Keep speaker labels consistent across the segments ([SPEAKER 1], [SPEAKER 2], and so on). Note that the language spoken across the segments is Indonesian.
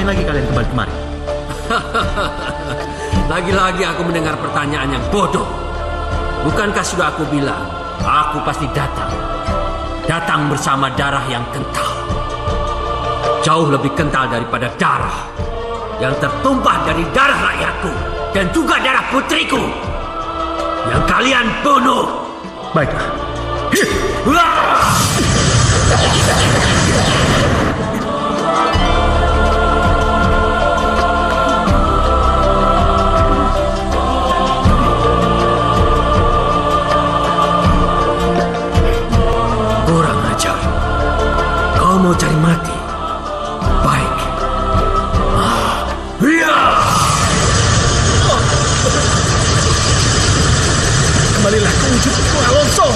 [SPEAKER 1] lagi kalian kembali kemari?
[SPEAKER 2] Lagi-lagi aku mendengar pertanyaan yang bodoh. Bukankah sudah aku bilang, aku pasti datang. Datang bersama darah yang kental. Jauh lebih kental daripada darah yang tertumpah dari darah rakyatku dan juga darah putriku yang kalian bunuh.
[SPEAKER 1] Baiklah.
[SPEAKER 2] Kurang ajar. Kau mau cari mati? Baik.
[SPEAKER 1] Kembalilah ke wujudku, Alonso.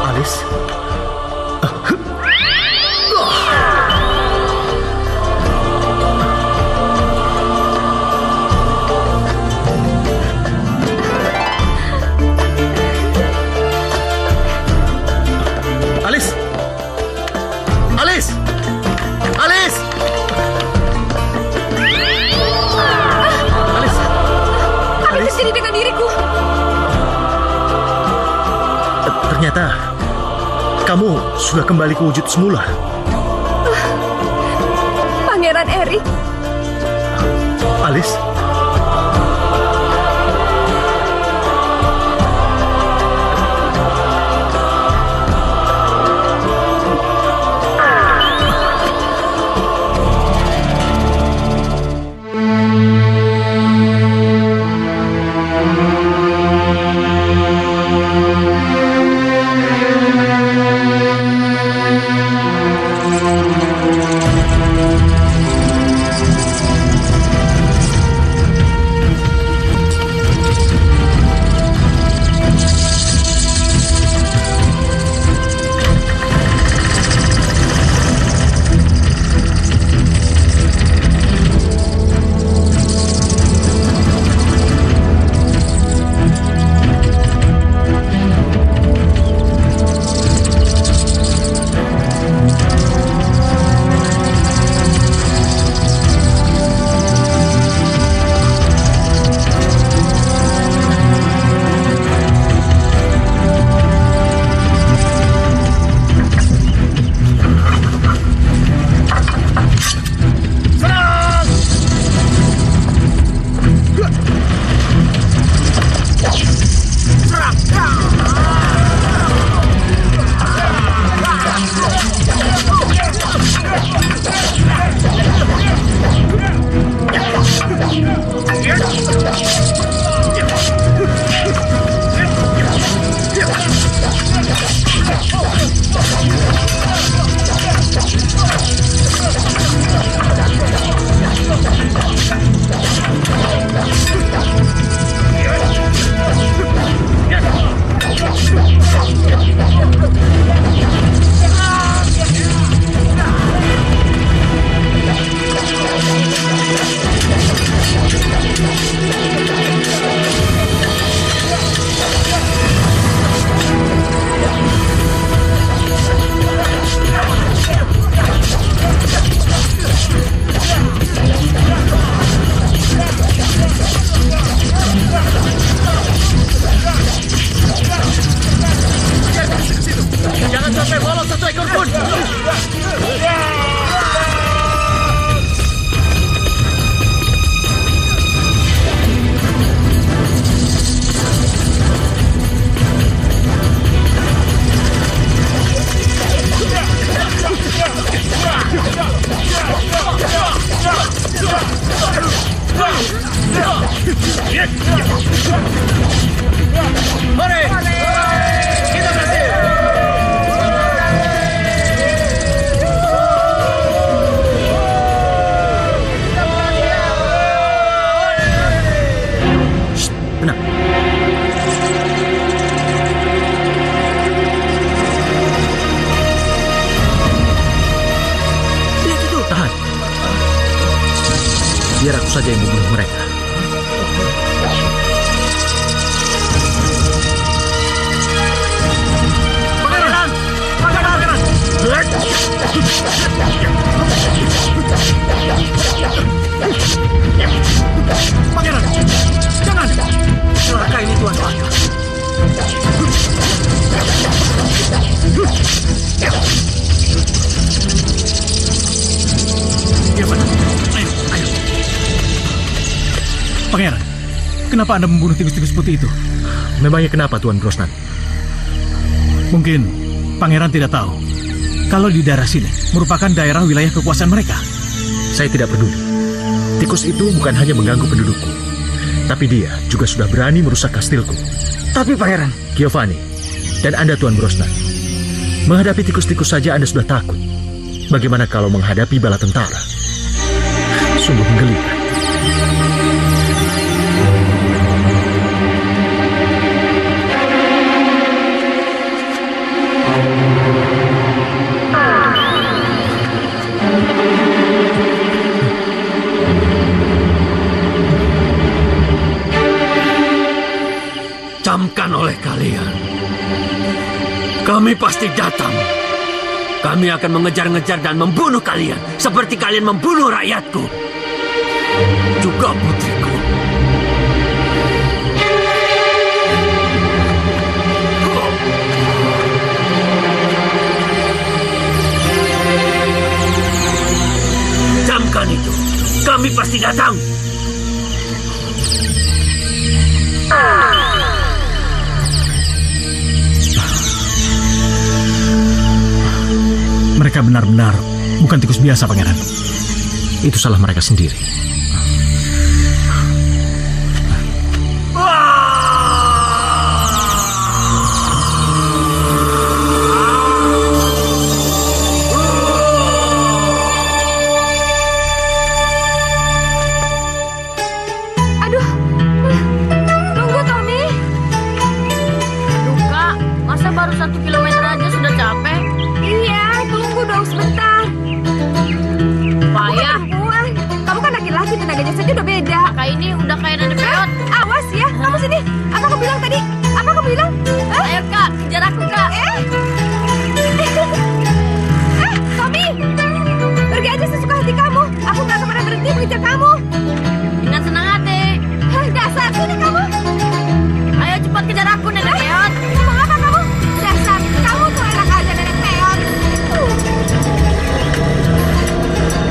[SPEAKER 1] Alis. Alis! Alis! Alis! Alis!
[SPEAKER 3] Apa yang terjadi dengan diriku?
[SPEAKER 1] Ternyata kamu sudah kembali ke wujud semula.
[SPEAKER 3] Pangeran Erik.
[SPEAKER 1] Alis? Jangan sampai lolos satu ekor pun. Mari, kita berhasil. Shh, tenang. Lihat itu, tahan. Biar aku saja yang membunuh mereka. Pangeran, kenapa Anda membunuh tikus-tikus putih itu?
[SPEAKER 4] Memangnya kenapa, Tuan Brosnan?
[SPEAKER 1] Mungkin Pangeran tidak tahu kalau di daerah sini merupakan daerah wilayah kekuasaan mereka.
[SPEAKER 4] Saya tidak peduli. Tikus itu bukan hanya mengganggu pendudukku, tapi dia juga sudah berani merusak kastilku.
[SPEAKER 1] Tapi Pangeran...
[SPEAKER 4] Giovanni, dan Anda Tuan Brosnan, menghadapi tikus-tikus saja Anda sudah takut. Bagaimana kalau menghadapi bala tentara? Sungguh menggelikan.
[SPEAKER 2] Camkan oleh kalian. Kami pasti datang. Kami akan mengejar-ngejar dan membunuh kalian seperti kalian membunuh rakyatku. Juga putriku. Camkan itu. Kami pasti datang.
[SPEAKER 1] Mereka benar-benar bukan tikus biasa, Pangeran.
[SPEAKER 4] Itu salah mereka sendiri.
[SPEAKER 3] Aduh, tunggu Tommy.
[SPEAKER 5] Aduh Kak, masa baru 1 kilometer aja sudah capek?
[SPEAKER 3] Iya, tunggu dong sebentar.
[SPEAKER 5] Payah.
[SPEAKER 3] Perempuan, kamu kan laki-laki, tenaganya saja udah beda.
[SPEAKER 5] Kakak ini udah kayak nenek peot.
[SPEAKER 3] Awas ya, kamu sini. Apa aku bilang tadi? Apa aku bilang?
[SPEAKER 5] Ayo Kak, kejar aku Kak.
[SPEAKER 3] Tommy, pergi aja sesuka hati kamu. Aku nggak akan pernah berhenti mengejar kamu.
[SPEAKER 5] Dengan senang hati.
[SPEAKER 3] Dasar, sini kamu.
[SPEAKER 5] Ayo cepat kejar aku nenek peot.
[SPEAKER 3] Mau apa kamu? Dasar, kamu tuh enak aja nenek peot.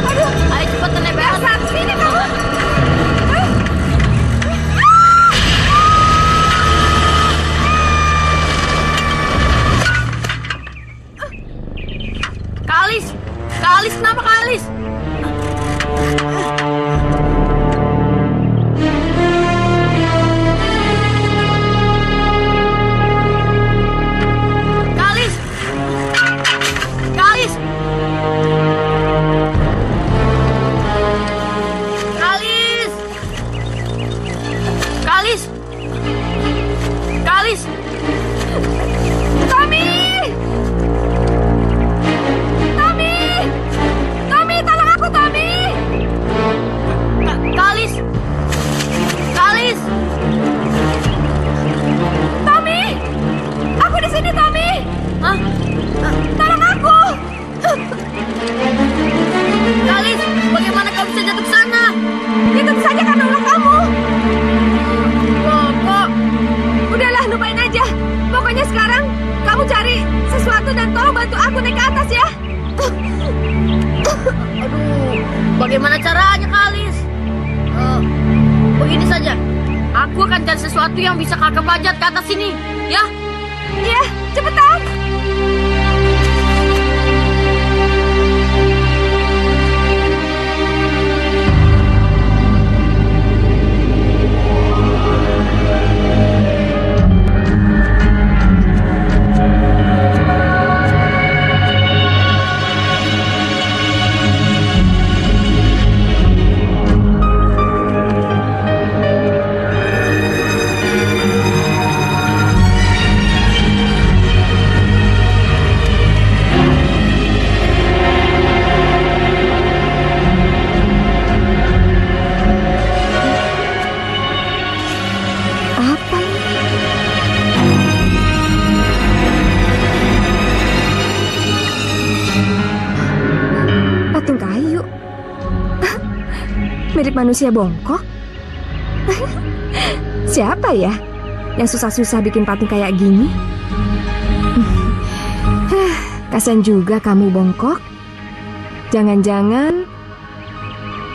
[SPEAKER 3] Aduh,
[SPEAKER 5] Ayo cepat nenek peot.
[SPEAKER 3] dasar, sini kamu.
[SPEAKER 5] Kalis, Kalis kenapa Kalis? Kalis, Kalis, Kalis, Kalis, Kalis.
[SPEAKER 3] Tommy! Tommy! Tommy, tolong aku, Tommy!
[SPEAKER 5] Kalis, Kalis.
[SPEAKER 3] Tommy! Aku di sini, Tommy!
[SPEAKER 5] Hah?
[SPEAKER 3] Tolong aku!
[SPEAKER 5] Kalis, bagaimana kau bisa jatuh ke sana?
[SPEAKER 3] Itu saja karena ulah kamu.
[SPEAKER 5] Loh, kok?
[SPEAKER 3] Udahlah, lupain aja. Pokoknya sekarang kamu cari sesuatu dan tolong bantu aku naik ke atas ya.
[SPEAKER 5] Aduh, bagaimana caranya, Kalis? Begini saja. Aku akan cari sesuatu yang bisa kakak bajat ke atas sini, ya?
[SPEAKER 3] Iya, cepetan. Apa ini? Patung kayu. Mirip manusia bongkok. Siapa ya? yang susah-susah bikin patung kayak gini. Kasian juga kamu, Bongkok. Jangan-jangan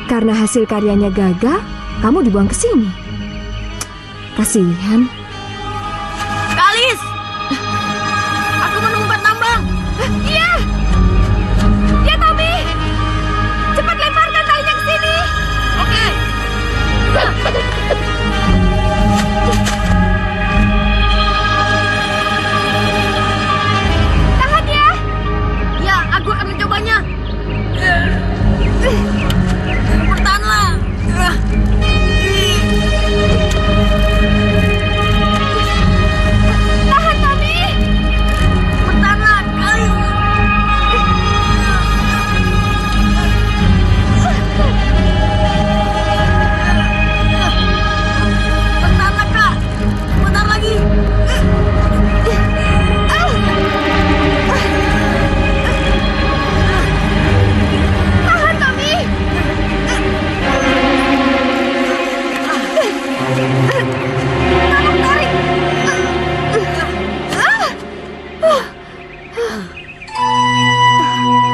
[SPEAKER 3] karena hasil karyanya gagal, kamu dibuang ke sini. Kasihan.
[SPEAKER 5] Kalis! Aku menemukan tambang.
[SPEAKER 3] Iya! Ya, Tommy! Cepat lemparkan talinya ke sini!
[SPEAKER 5] Oke.
[SPEAKER 3] Tahan ya!
[SPEAKER 5] Ya, aku akan mencobanya. Bertahanlah.
[SPEAKER 3] Tahan, Tommy!
[SPEAKER 5] Bertahanlah, Kalis. Bertahanlah, Kak. Bentar lagi.
[SPEAKER 3] Tahan, Tommy! Tolong tarik!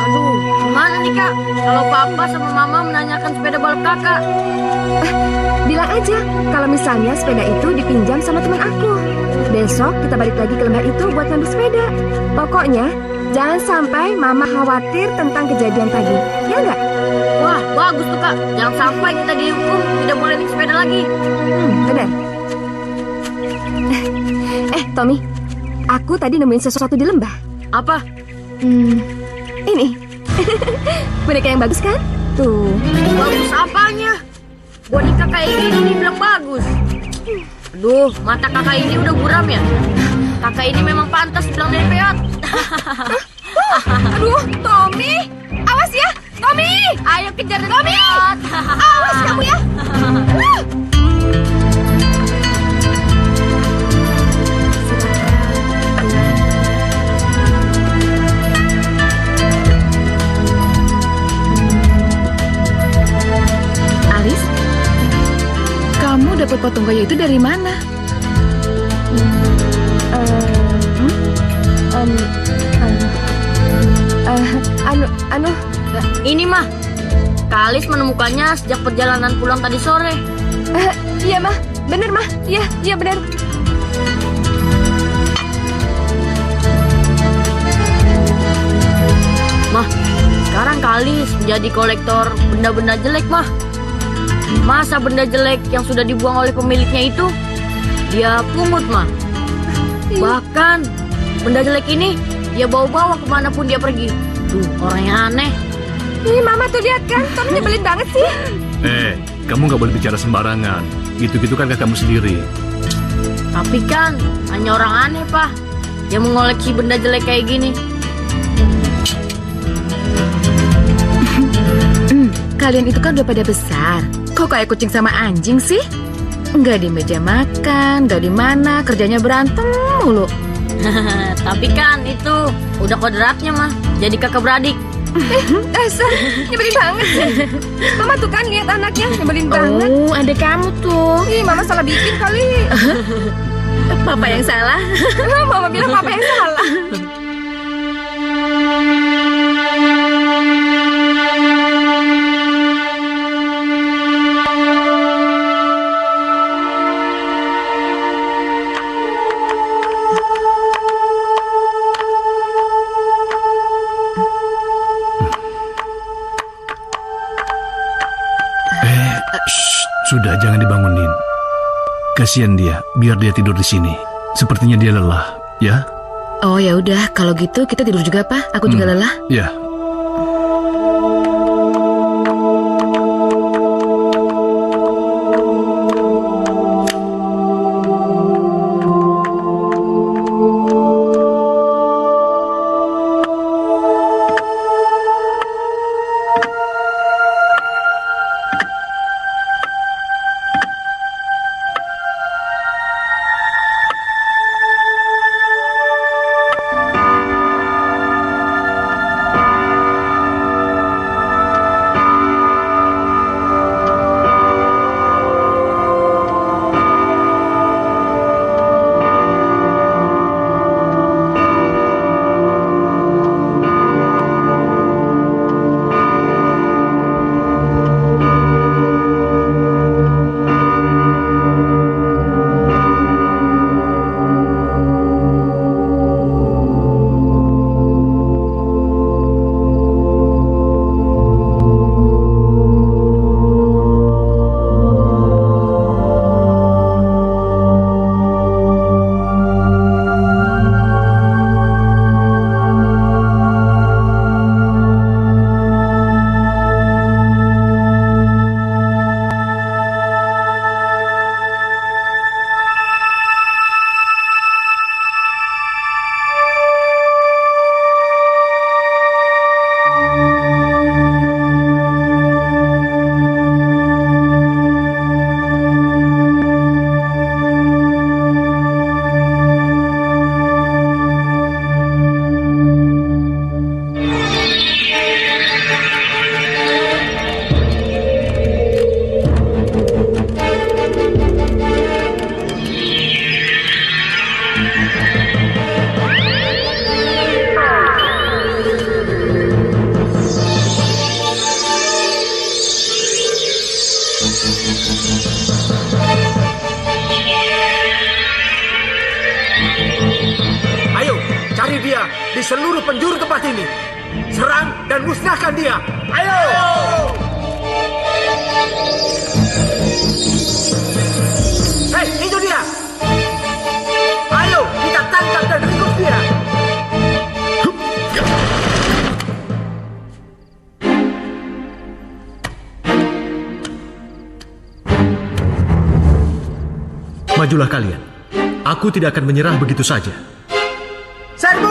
[SPEAKER 5] Aduh, gimana nih, Kak? Kalau Papa sama Mama menanyakan sepeda balap Kakak.
[SPEAKER 3] Bilang aja kalau misalnya sepeda itu dipinjam sama teman aku. Besok kita balik lagi ke lembah itu buat ngambil sepeda. Pokoknya jangan sampai Mama khawatir tentang kejadian tadi. Ya enggak?
[SPEAKER 5] Wah, bagus tuh, Kak. Jangan sampai kita dihukum tidak boleh naik sepeda lagi.
[SPEAKER 3] Benar. Tommy, aku tadi nemuin sesuatu di lembah.
[SPEAKER 5] Apa?
[SPEAKER 3] Ini. Boneka yang bagus kan? Tuh.
[SPEAKER 5] Bagus apanya? Boneka kayak gini dibilang bagus. Aduh, mata kakak ini udah buram ya? Kakak ini memang pantas bilang dari peot.
[SPEAKER 3] Aduh, Tommy. Awas ya, Tommy.
[SPEAKER 5] Ayo kejar
[SPEAKER 3] Tommy.
[SPEAKER 5] peot.
[SPEAKER 3] Awas kamu ya.
[SPEAKER 6] Alis, kamu dapat patung kayu itu dari mana?
[SPEAKER 3] Anu,
[SPEAKER 5] Ini mah, Kalis menemukannya sejak perjalanan pulang tadi sore.
[SPEAKER 3] iya mah, bener mah, iya bener.
[SPEAKER 5] Mah, sekarang Kalis menjadi kolektor benda-benda jelek, mah. Masa benda jelek yang sudah dibuang oleh pemiliknya itu dia pungut, mah. Bahkan benda jelek ini dia bawa-bawa kemanapun dia pergi. Tuh, orangnya aneh.
[SPEAKER 3] Ih, Mama tuh lihat kan, Tommy nyebelin banget sih.
[SPEAKER 1] Kamu nggak boleh bicara sembarangan. Gitu-gitu kan kamu sendiri.
[SPEAKER 5] Tapi kan hanya orang aneh, Pak, yang mengoleksi benda jelek kayak gini.
[SPEAKER 6] Kalian itu kan udah pada besar. Kok kayak kucing sama anjing sih? Nggak di meja makan, nggak di mana, kerjanya berantem mulu.
[SPEAKER 5] Tapi kan itu udah kodratnya, mah. Jadi kakak beradik.
[SPEAKER 3] Dasar, nyebelin banget sih. Mama tuh kan lihat anaknya, nyebelin banget.
[SPEAKER 6] Oh, ada kamu tuh.
[SPEAKER 3] Ih, Mama salah bikin kali.
[SPEAKER 6] Papa yang salah.
[SPEAKER 3] Mama bilang Papa yang salah.
[SPEAKER 1] Sudah, jangan dibangunin. Kasihan dia, biar dia tidur di sini. Sepertinya dia lelah, ya?
[SPEAKER 6] Oh ya udah, kalau gitu kita tidur juga, Pak. Aku juga lelah.
[SPEAKER 1] Ya.
[SPEAKER 7] Cari dia di seluruh penjuru tempat ini. Serang dan musnahkan dia. Ayo! Hei, itu dia. Ayo, kita tangkap dan ringkus dia.
[SPEAKER 4] Majulah kalian. Aku tidak akan menyerah begitu saja.
[SPEAKER 7] Serbu!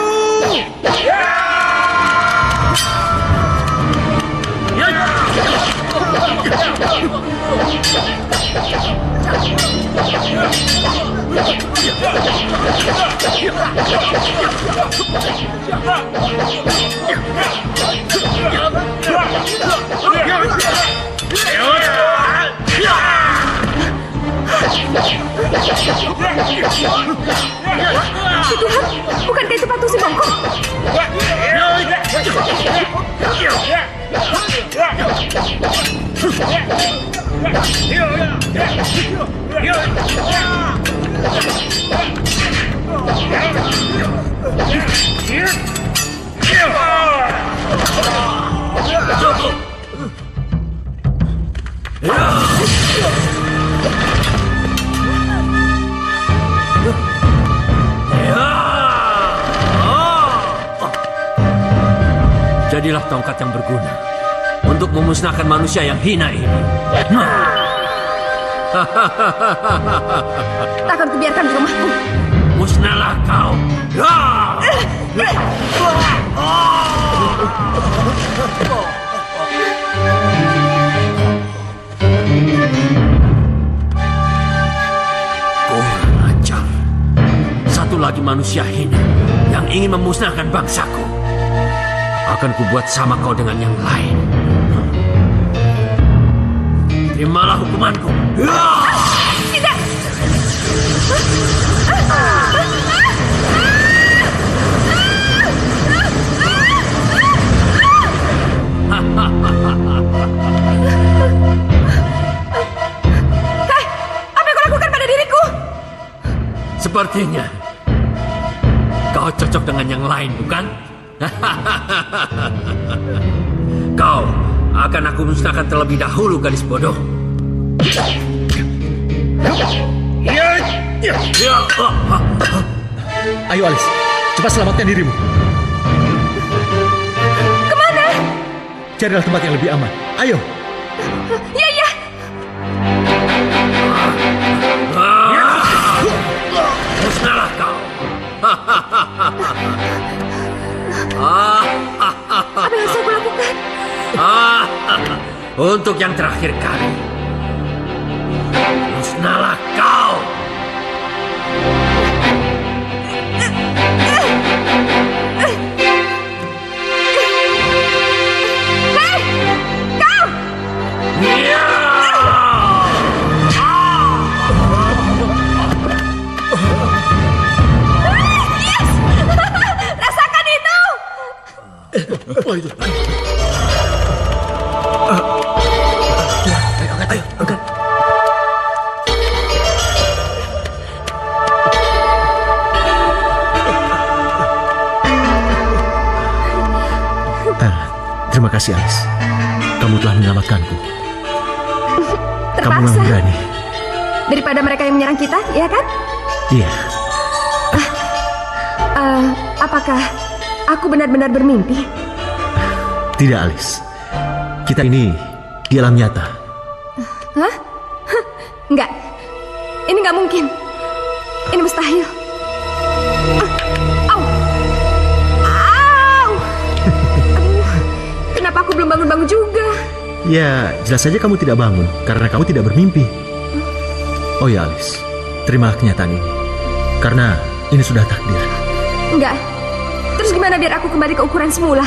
[SPEAKER 3] Tuhan, bukankah itu patung si bongkok?
[SPEAKER 2] Jadilah tongkat yang berguna untuk memusnahkan manusia yang hina ini.
[SPEAKER 3] Takkan kubiarkan di rumahku.
[SPEAKER 2] Musnahlah kau. Kurang ajar. Satu lagi manusia hina yang ingin memusnahkan bangsaku. Akan kubuat sama kau dengan yang lain. Terimalah hukumanku.
[SPEAKER 3] Tidak. Hei, apa yang kau lakukan pada diriku?
[SPEAKER 2] Sepertinya kau cocok dengan yang lain, bukan? Kau akan aku musnahkan terlebih dahulu, gadis bodoh.
[SPEAKER 4] Ayo Alice, cepat selamatkan dirimu.
[SPEAKER 3] Kemana?
[SPEAKER 4] Carilah tempat yang lebih aman. Ayo.
[SPEAKER 3] Ya, ya.
[SPEAKER 2] Musnahlah kau.
[SPEAKER 3] Apa yang harus aku lakukan?
[SPEAKER 2] Untuk yang terakhir kali, musnahlah kau.
[SPEAKER 3] Hei, kau! Yes! Rasakan itu!
[SPEAKER 4] Terima kasih Alice. Kamu telah menyelamatkanku. Kamu
[SPEAKER 3] Terpaksa.
[SPEAKER 4] memang berani.
[SPEAKER 3] Daripada mereka yang menyerang kita, ya kan?
[SPEAKER 4] Iya.
[SPEAKER 3] Apakah aku benar-benar bermimpi?
[SPEAKER 4] Tidak Alice. Kita ini di alam nyata.
[SPEAKER 3] Hah? Enggak. Ini enggak mungkin. Ini mustahil. Au. Au. Aduh. Kenapa aku belum bangun-bangun juga?
[SPEAKER 4] Ya, jelas saja kamu tidak bangun karena kamu tidak bermimpi. Oh ya Alice, terimalah kenyataan ini. Karena ini sudah takdir.
[SPEAKER 3] Enggak. Terus gimana biar aku kembali ke ukuran semula?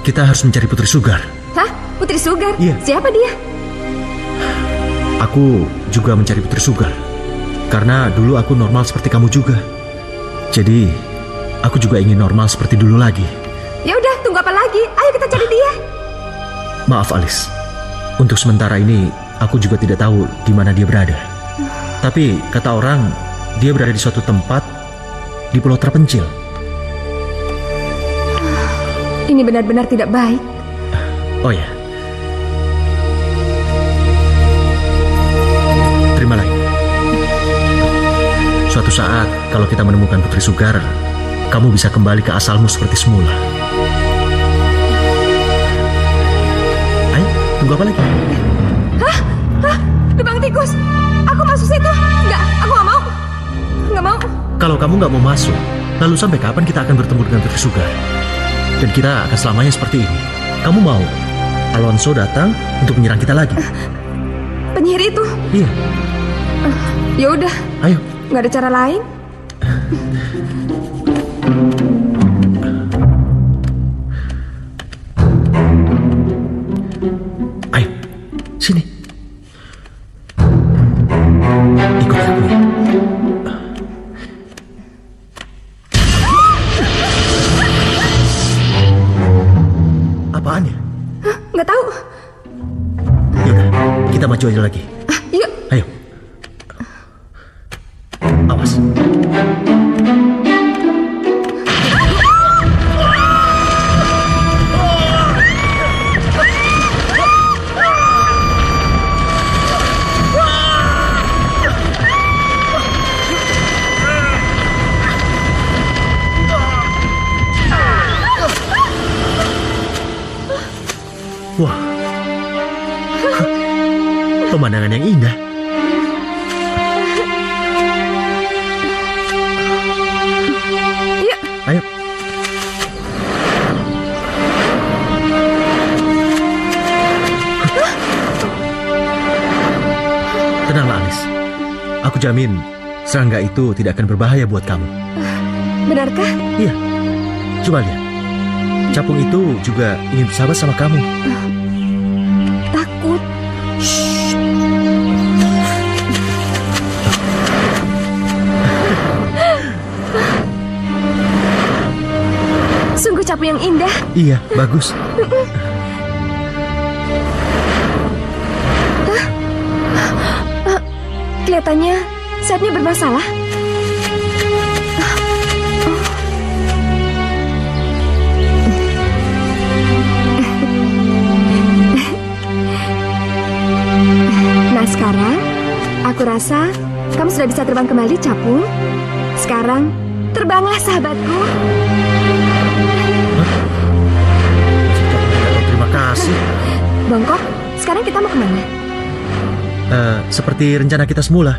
[SPEAKER 4] Kita harus mencari Putri Sugar.
[SPEAKER 3] Hah? Putri Sugar?
[SPEAKER 4] Iya.
[SPEAKER 3] Siapa dia?
[SPEAKER 4] Aku juga mencari Putri Sugar. Karena dulu aku normal seperti kamu juga. Jadi, aku juga ingin normal seperti dulu lagi.
[SPEAKER 3] Ya udah, tunggu apa lagi? Ayo kita cari dia.
[SPEAKER 4] Maaf Alice. Untuk sementara ini, aku juga tidak tahu di mana dia berada. Tapi kata orang, dia berada di suatu tempat di pulau terpencil.
[SPEAKER 3] Ini benar-benar tidak baik.
[SPEAKER 4] Oh ya. Terimalah ini. Suatu saat, kalau kita menemukan Putri Sugar, kamu bisa kembali ke asalmu seperti semula. Ayo, tunggu apa lagi?
[SPEAKER 3] Hah? Lubang tikus? Aku masuk situ? Enggak, aku nggak mau. Nggak mau.
[SPEAKER 4] Kalau kamu nggak mau masuk, lalu sampai kapan kita akan bertemu dengan Putri Sugar? Dan kita akan selamanya seperti ini. Kamu mau Alonso datang untuk menyerang kita lagi?
[SPEAKER 3] Penyihir itu?
[SPEAKER 4] Iya.
[SPEAKER 3] Ya udah.
[SPEAKER 4] Ayo.
[SPEAKER 3] Nggak ada cara lain?
[SPEAKER 4] Ayo, sini. Ikut aku. Apaan ya?
[SPEAKER 3] Nggak tahu.
[SPEAKER 4] Yaudah, kita maju aja lagi.
[SPEAKER 3] Yuk.
[SPEAKER 4] Ayo. Awas. Wah, pemandangan yang indah.
[SPEAKER 3] Yuk.
[SPEAKER 4] Ayo. Tenanglah, Alice. Aku jamin serangga itu tidak akan berbahaya buat kamu.
[SPEAKER 3] Benarkah?
[SPEAKER 4] Iya. Coba lihat. Capung itu juga ingin bersahabat sama kamu.
[SPEAKER 3] Takut. Sungguh capung yang indah.
[SPEAKER 4] Iya, bagus.
[SPEAKER 3] Kelihatannya sayapnya bermasalah. Nah sekarang, aku rasa kamu sudah bisa terbang kembali, Capung. Sekarang, terbanglah sahabatku.
[SPEAKER 4] Terima kasih.
[SPEAKER 3] Bongkok, sekarang kita mau kemana?
[SPEAKER 4] Seperti rencana kita semula,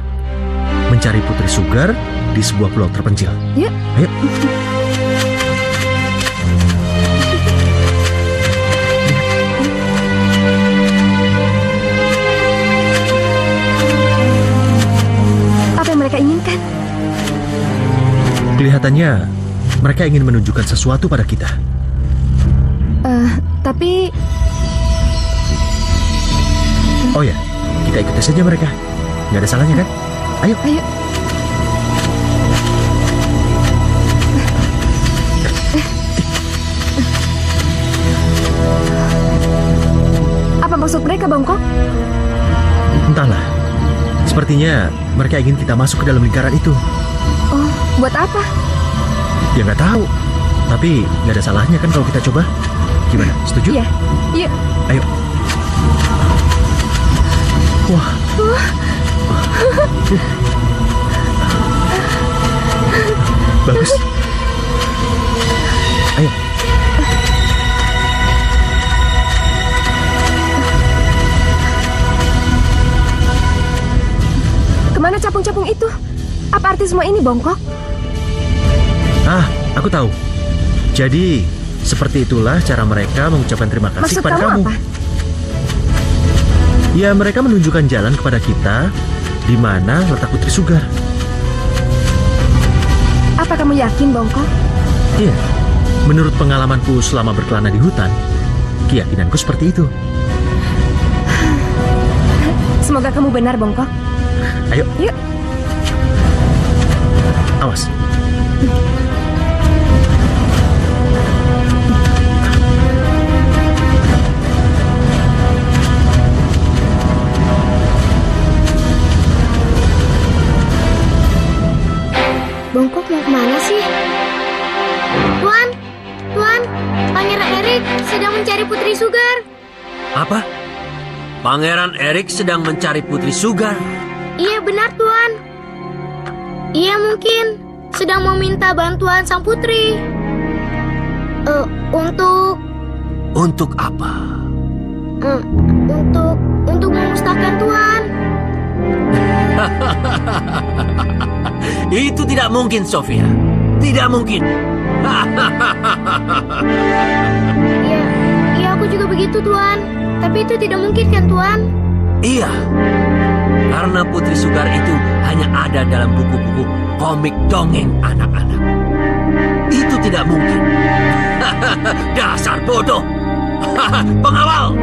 [SPEAKER 4] mencari Putri Sugar di sebuah pulau terpencil.
[SPEAKER 3] Yuk.
[SPEAKER 4] Ayo.
[SPEAKER 3] Apa yang mereka inginkan?
[SPEAKER 4] Kelihatannya mereka ingin menunjukkan sesuatu pada kita.
[SPEAKER 3] Tapi
[SPEAKER 4] Oh ya, kita ikuti saja mereka. Nggak ada salahnya kan? Ayo.
[SPEAKER 3] ayo. Apa maksud mereka, Bongkok?
[SPEAKER 4] Entahlah. Sepertinya mereka ingin kita masuk ke dalam lingkaran itu.
[SPEAKER 3] Oh, buat apa?
[SPEAKER 4] Ya nggak tahu. Tapi nggak ada salahnya kan kalau kita coba. Gimana? Setuju?
[SPEAKER 3] Iya. Yuk.
[SPEAKER 4] Ayo. Wah. Bagus. Ayo.
[SPEAKER 3] Kemana capung-capung itu? Apa arti semua ini, Bongkok?
[SPEAKER 4] Ah, aku tahu. Jadi, seperti itulah cara mereka mengucapkan terima kasih
[SPEAKER 3] Maksud
[SPEAKER 4] kepada
[SPEAKER 3] kamu
[SPEAKER 4] kamu.
[SPEAKER 3] apa?
[SPEAKER 4] Ya, mereka menunjukkan jalan kepada kita di mana letak Putri Sugar.
[SPEAKER 3] Apa kamu yakin, Bongkok?
[SPEAKER 4] Iya, menurut pengalamanku selama berkelana di hutan, keyakinanku seperti itu.
[SPEAKER 3] Semoga kamu benar, Bongkok.
[SPEAKER 4] Ayo,
[SPEAKER 3] Yuk.
[SPEAKER 4] awas.
[SPEAKER 8] Bongkok mau kemana sih? Tuan, Pangeran
[SPEAKER 5] mencari Putri Sugar.
[SPEAKER 2] Apa? Pangeran Erik sedang mencari Putri Sugar?
[SPEAKER 5] Iya benar, Tuan. Ia mungkin sedang meminta bantuan sang putri.
[SPEAKER 2] Untuk apa?
[SPEAKER 5] Untuk memusnahkan Tuan.
[SPEAKER 2] Itu tidak mungkin, Sofia. Tidak mungkin.
[SPEAKER 5] Iya, aku juga begitu, Tuan. Tapi itu tidak mungkin kan, Tuan?
[SPEAKER 2] Iya. Karena Putri Sugar itu hanya ada dalam buku-buku komik dongeng anak-anak. Itu tidak mungkin. Dasar bodoh. Pengawal.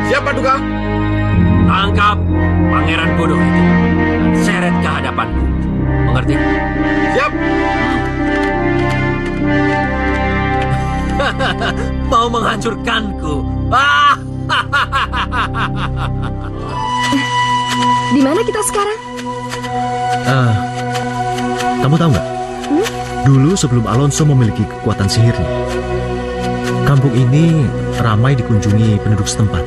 [SPEAKER 8] Siapa Duga?
[SPEAKER 2] Tangkap pangeran bodoh itu dan seret ke hadapanku. Mengerti?
[SPEAKER 8] Siap.
[SPEAKER 2] Mau menghancurkanku.
[SPEAKER 3] Di mana kita sekarang?
[SPEAKER 4] Kamu tahu nggak? Dulu sebelum Alonso memiliki kekuatan sihirnya, kampung ini ramai dikunjungi penduduk setempat.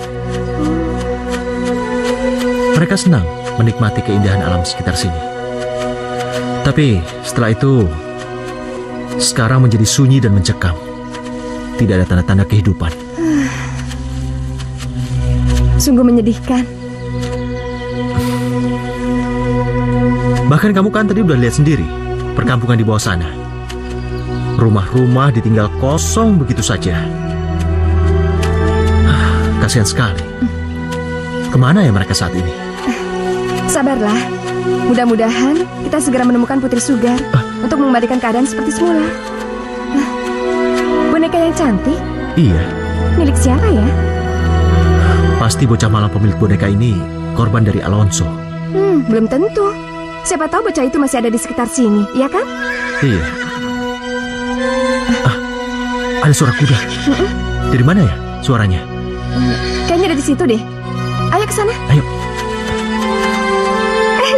[SPEAKER 4] Mereka senang menikmati keindahan alam sekitar sini. Tapi setelah itu, sekarang menjadi sunyi dan mencekam. Tidak ada tanda-tanda kehidupan.
[SPEAKER 3] Sungguh menyedihkan.
[SPEAKER 4] Bahkan kamu kan tadi udah lihat sendiri perkampungan di bawah sana. Rumah-rumah ditinggal kosong begitu saja. Kasihan sekali. Kemana ya mereka saat ini?
[SPEAKER 3] Sabarlah. Mudah-mudahan kita segera menemukan Putri Sugar untuk mengembalikan keadaan seperti semula. Boneka yang cantik?
[SPEAKER 4] Iya.
[SPEAKER 3] Milik siapa ya?
[SPEAKER 4] Pasti bocah malang pemilik boneka ini korban dari Alonso.
[SPEAKER 3] Belum tentu. Siapa tahu bocah itu masih ada di sekitar sini, iya kan?
[SPEAKER 4] Iya. Ada suara kuda. Dari mana ya suaranya?
[SPEAKER 3] Kayaknya ada di situ deh. Ayo ke sana.
[SPEAKER 4] Ayo.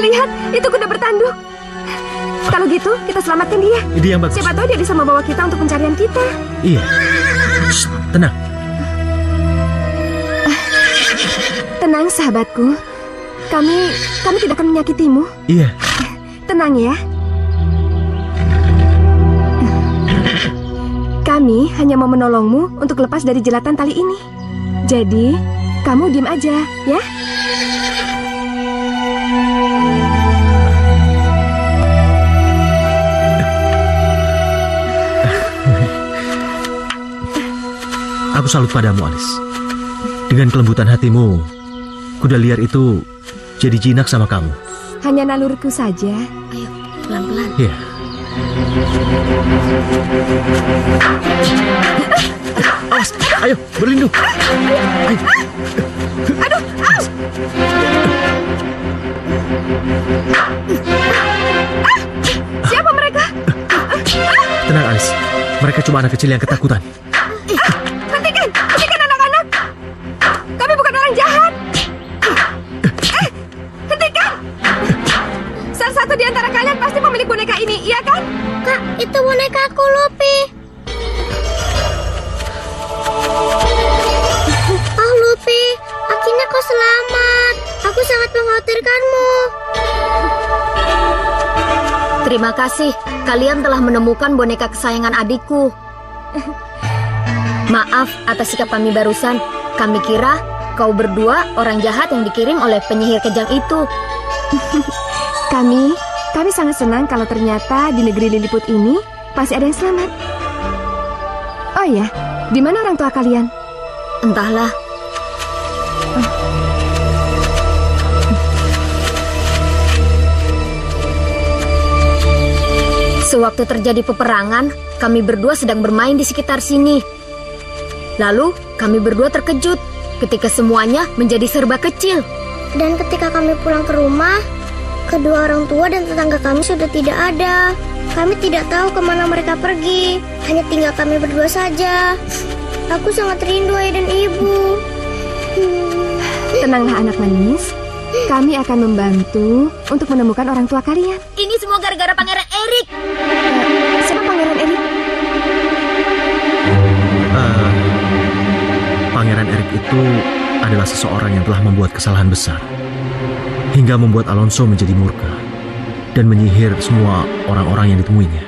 [SPEAKER 3] Lihat, itu kuda bertanduk. Kalau gitu, kita selamatkan dia.
[SPEAKER 4] Ide yang bagus.
[SPEAKER 3] Siapa tahu dia bisa membawa kita untuk pencarian kita.
[SPEAKER 4] Iya. Shh, tenang.
[SPEAKER 3] Tenang, sahabatku. Kami tidak akan menyakitimu.
[SPEAKER 4] Iya.
[SPEAKER 3] Tenang ya. Kami hanya mau menolongmu untuk lepas dari jelatan tali ini. Jadi, kamu diam aja, ya?
[SPEAKER 4] Aku salut padamu, Alice. Dengan kelembutan hatimu, kuda liar itu jadi jinak sama kamu.
[SPEAKER 3] Hanya naluriku saja.
[SPEAKER 5] Ayo, pelan-pelan.
[SPEAKER 4] Iya. Awas, ayo, berlindung. Ayo.
[SPEAKER 3] Aduh, aus! Siapa mereka?
[SPEAKER 4] Tenang, Alice. Mereka cuma anak kecil yang ketakutan.
[SPEAKER 3] Hentikan anak-anak. Kami bukan orang jahat. Hentikan. Salah satu di antara kalian pasti pemilik boneka ini, iya kan?
[SPEAKER 5] Kak, itu bonekaku, Lupi. Oh, Lupi, akhirnya kau selamat. Aku sangat mengkhawatirkanmu. Terima kasih, kalian telah menemukan boneka kesayangan adikku. Maaf atas sikap kami barusan. Kami kira kau berdua orang jahat yang dikirim oleh penyihir kejam itu.
[SPEAKER 3] Kami sangat senang kalau ternyata di negeri Lilliput ini masih ada yang selamat. Oh ya, di mana orang tua kalian?
[SPEAKER 5] Entahlah. Sewaktu terjadi peperangan, kami berdua sedang bermain di sekitar sini. Lalu, kami berdua terkejut ketika semuanya menjadi serba kecil. Dan ketika kami pulang ke rumah, kedua orang tua dan tetangga kami sudah tidak ada. Kami tidak tahu kemana mereka pergi. Hanya tinggal kami berdua saja. Aku sangat rindu ayah dan ibu.
[SPEAKER 3] Tenanglah anak manis. Kami akan membantu untuk menemukan orang tua kalian.
[SPEAKER 5] Ini semua gara-gara Pangeran Erik.
[SPEAKER 3] Siapa Pangeran Erik?
[SPEAKER 4] Eric itu adalah seseorang yang telah membuat kesalahan besar, hingga membuat Alonso menjadi murka dan menyihir semua orang-orang yang ditemuinya.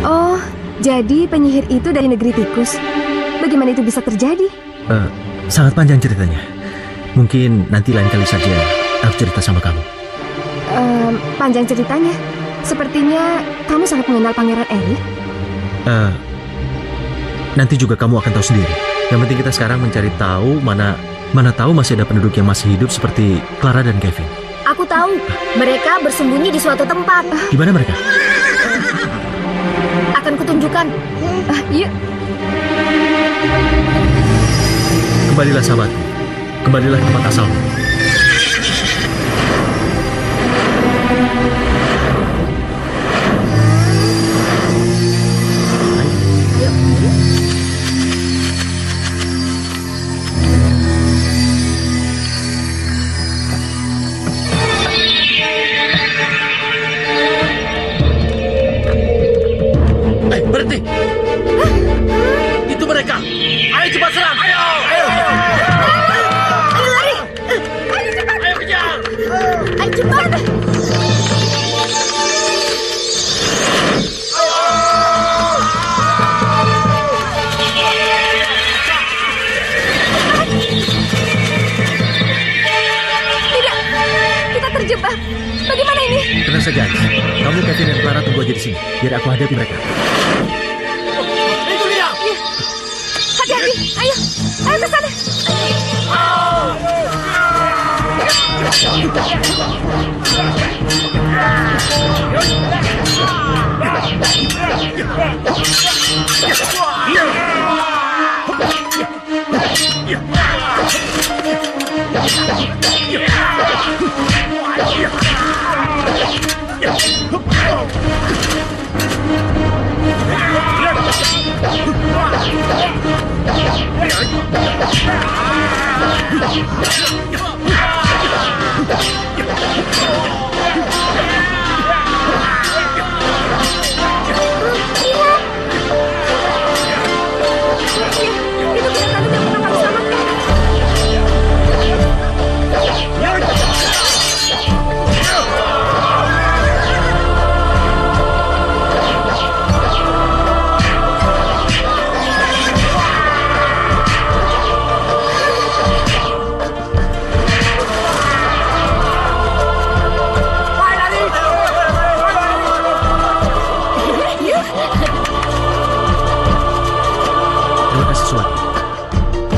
[SPEAKER 3] Oh, jadi penyihir itu dari negeri tikus. Bagaimana itu bisa terjadi?
[SPEAKER 4] Sangat panjang ceritanya. Mungkin nanti lain kali saja aku cerita sama kamu.
[SPEAKER 3] Panjang ceritanya. Sepertinya kamu sangat mengenal Pangeran Eric.
[SPEAKER 4] Nanti juga kamu akan tahu sendiri. Yang penting kita sekarang mencari tahu mana tahu masih ada penduduk yang masih hidup seperti Clara dan Kevin.
[SPEAKER 5] Aku tahu, mereka bersembunyi di suatu tempat.
[SPEAKER 4] Di mana mereka?
[SPEAKER 5] Akan kutunjukkan.
[SPEAKER 3] Yuk.
[SPEAKER 4] Kembalilah sahabatku. Kembalilah ke tempat asalmu.
[SPEAKER 2] Berhenti! Itu mereka! Ayo cepat serang! Ayo! Ayo!
[SPEAKER 5] Ayo lari!
[SPEAKER 2] Ayo kejar!
[SPEAKER 5] Ayo cepat!
[SPEAKER 3] Tidak, kita terjebak. Bagaimana ini?
[SPEAKER 4] Tenang saja, Alice. Kamu, Kevin, dan Clara tunggu aja di sini, biar aku hadapi mereka.
[SPEAKER 2] Itu dia!
[SPEAKER 3] Hati-hati, ayo ke sana.
[SPEAKER 4] Terima kasih, Suat.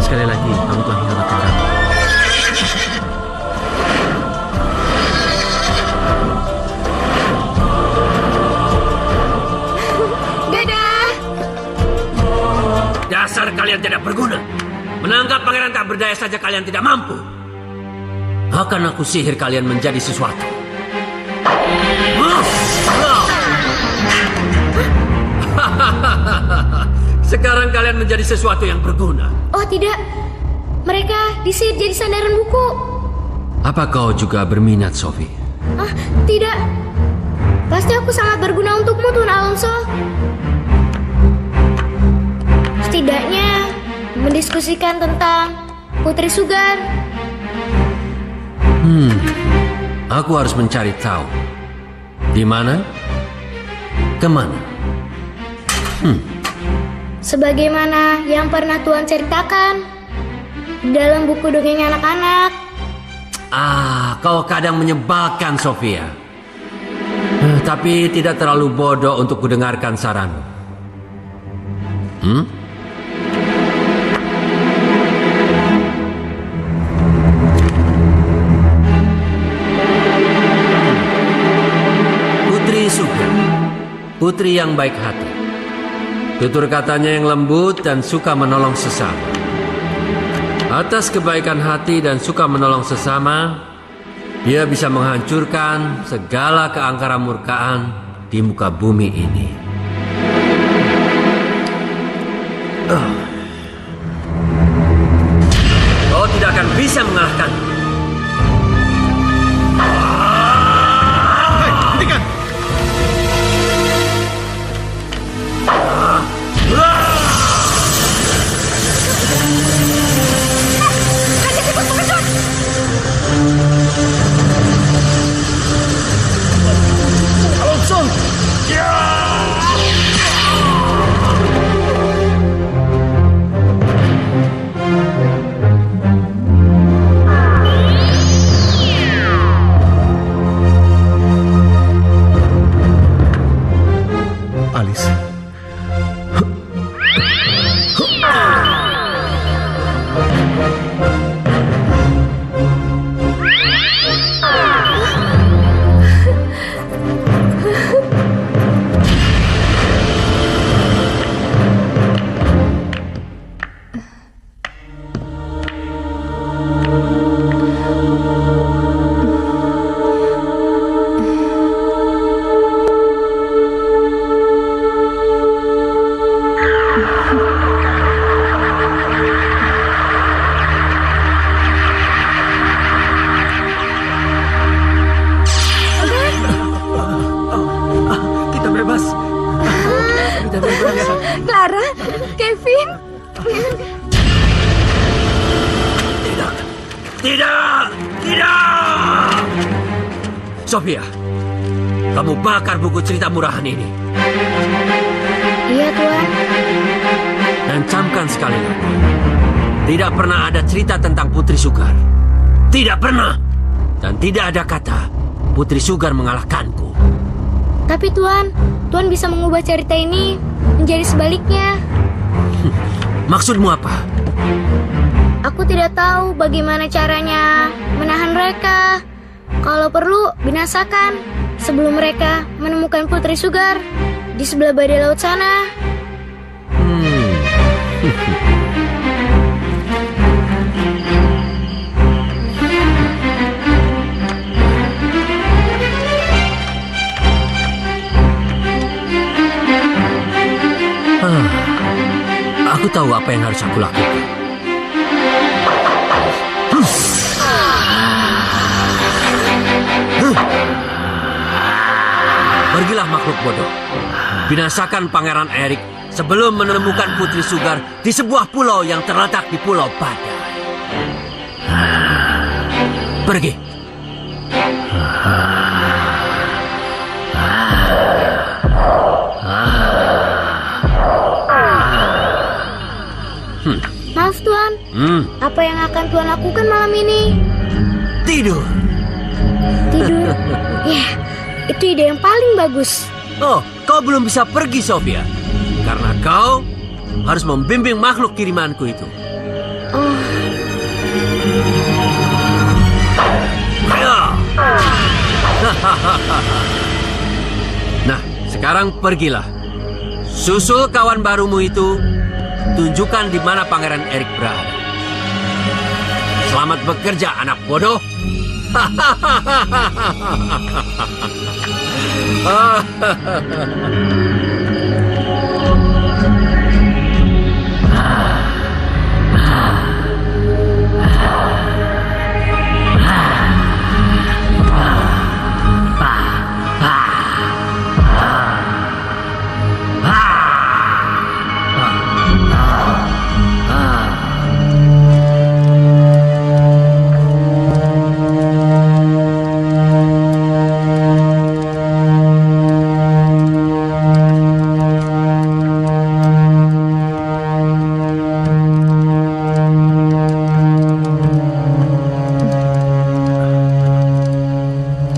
[SPEAKER 4] Sekali lagi, kamu telah menyelamatkan kami.
[SPEAKER 3] Dadah.
[SPEAKER 2] Dasar kalian tidak berguna. Menangkap pangeran tak berdaya saja kalian tidak mampu. Akan aku sihir kalian menjadi sesuatu. Sekarang kalian menjadi sesuatu yang berguna.
[SPEAKER 5] Oh tidak, mereka disihir jadi sandaran buku.
[SPEAKER 2] Apa kau juga berminat, Sophie?
[SPEAKER 5] Tidak. Pasti aku sangat berguna untukmu, Tuan Alonso. Setidaknya mendiskusikan tentang Putri Sugar.
[SPEAKER 2] Aku harus mencari tahu. Di mana? Kemana?
[SPEAKER 5] Sebagaimana yang pernah Tuan ceritakan dalam buku dongeng anak-anak.
[SPEAKER 2] Kau kadang menyebalkan, Sophia. Tapi tidak terlalu bodoh untuk kudengarkan saranmu. Putri Sugar, putri yang baik hati. Tutur katanya yang lembut dan suka menolong sesama. Atas kebaikan hati dan suka menolong sesama, dia bisa menghancurkan segala keangkaran murkaan di muka bumi ini. Kau tidak akan bisa mengalahkan.
[SPEAKER 1] Hentikan!
[SPEAKER 4] Alice.
[SPEAKER 3] Clara, Kevin.
[SPEAKER 2] Tidak! Sophia, kamu bakar buku cerita murahan ini.
[SPEAKER 5] Iya, Tuan.
[SPEAKER 2] Dan camkan sekali lagi. Tidak pernah ada cerita tentang Putri Sugar. Tidak pernah. Dan tidak ada kata Putri Sugar mengalahkanku.
[SPEAKER 5] Tapi Tuan bisa mengubah cerita ini menjadi sebaliknya.
[SPEAKER 2] Maksudmu apa?
[SPEAKER 5] Aku tidak tahu bagaimana caranya menahan mereka. Kalau perlu, binasakan sebelum mereka menemukan Putri Sugar di sebelah badai laut sana.
[SPEAKER 2] Aku tahu apa yang harus aku lakukan. Pergilah makhluk bodoh. Binasakan Pangeran Erik sebelum menemukan Putri Sugar di sebuah pulau yang terletak di Pulau Badai. Pergi.
[SPEAKER 5] Maaf Tuan, apa yang akan Tuan lakukan malam ini?
[SPEAKER 2] Tidur.
[SPEAKER 5] Tidur? Ya, itu ide yang paling bagus.
[SPEAKER 2] Oh, kau belum bisa pergi, Sophia. Karena kau harus membimbing makhluk kirimanku itu.
[SPEAKER 5] Oh.
[SPEAKER 2] Nah, sekarang pergilah. Susul kawan barumu itu. Tunjukkan di mana Pangeran Erik berada. Selamat bekerja, anak bodoh.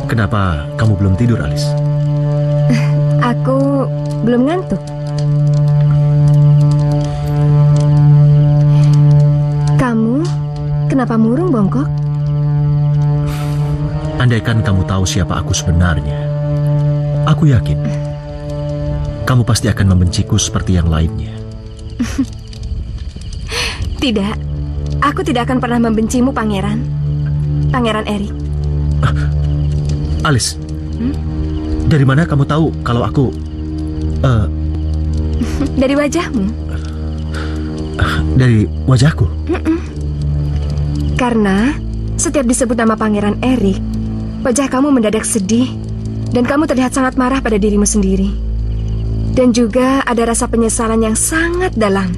[SPEAKER 4] Kenapa kamu belum tidur, Alice?
[SPEAKER 3] Aku belum ngantuk. Kamu kenapa murung, Bongkok?
[SPEAKER 4] Andaikan kamu tahu siapa aku sebenarnya, aku yakin kamu pasti akan membenciku seperti yang lainnya.
[SPEAKER 3] Tidak, aku tidak akan pernah membencimu, Pangeran Erik.
[SPEAKER 4] Alice, dari mana kamu tahu kalau aku...
[SPEAKER 3] Dari wajahmu.
[SPEAKER 4] Dari wajahku?
[SPEAKER 3] Karena setiap disebut nama Pangeran Erik, wajah kamu mendadak sedih dan kamu terlihat sangat marah pada dirimu sendiri. Dan juga ada rasa penyesalan yang sangat dalam.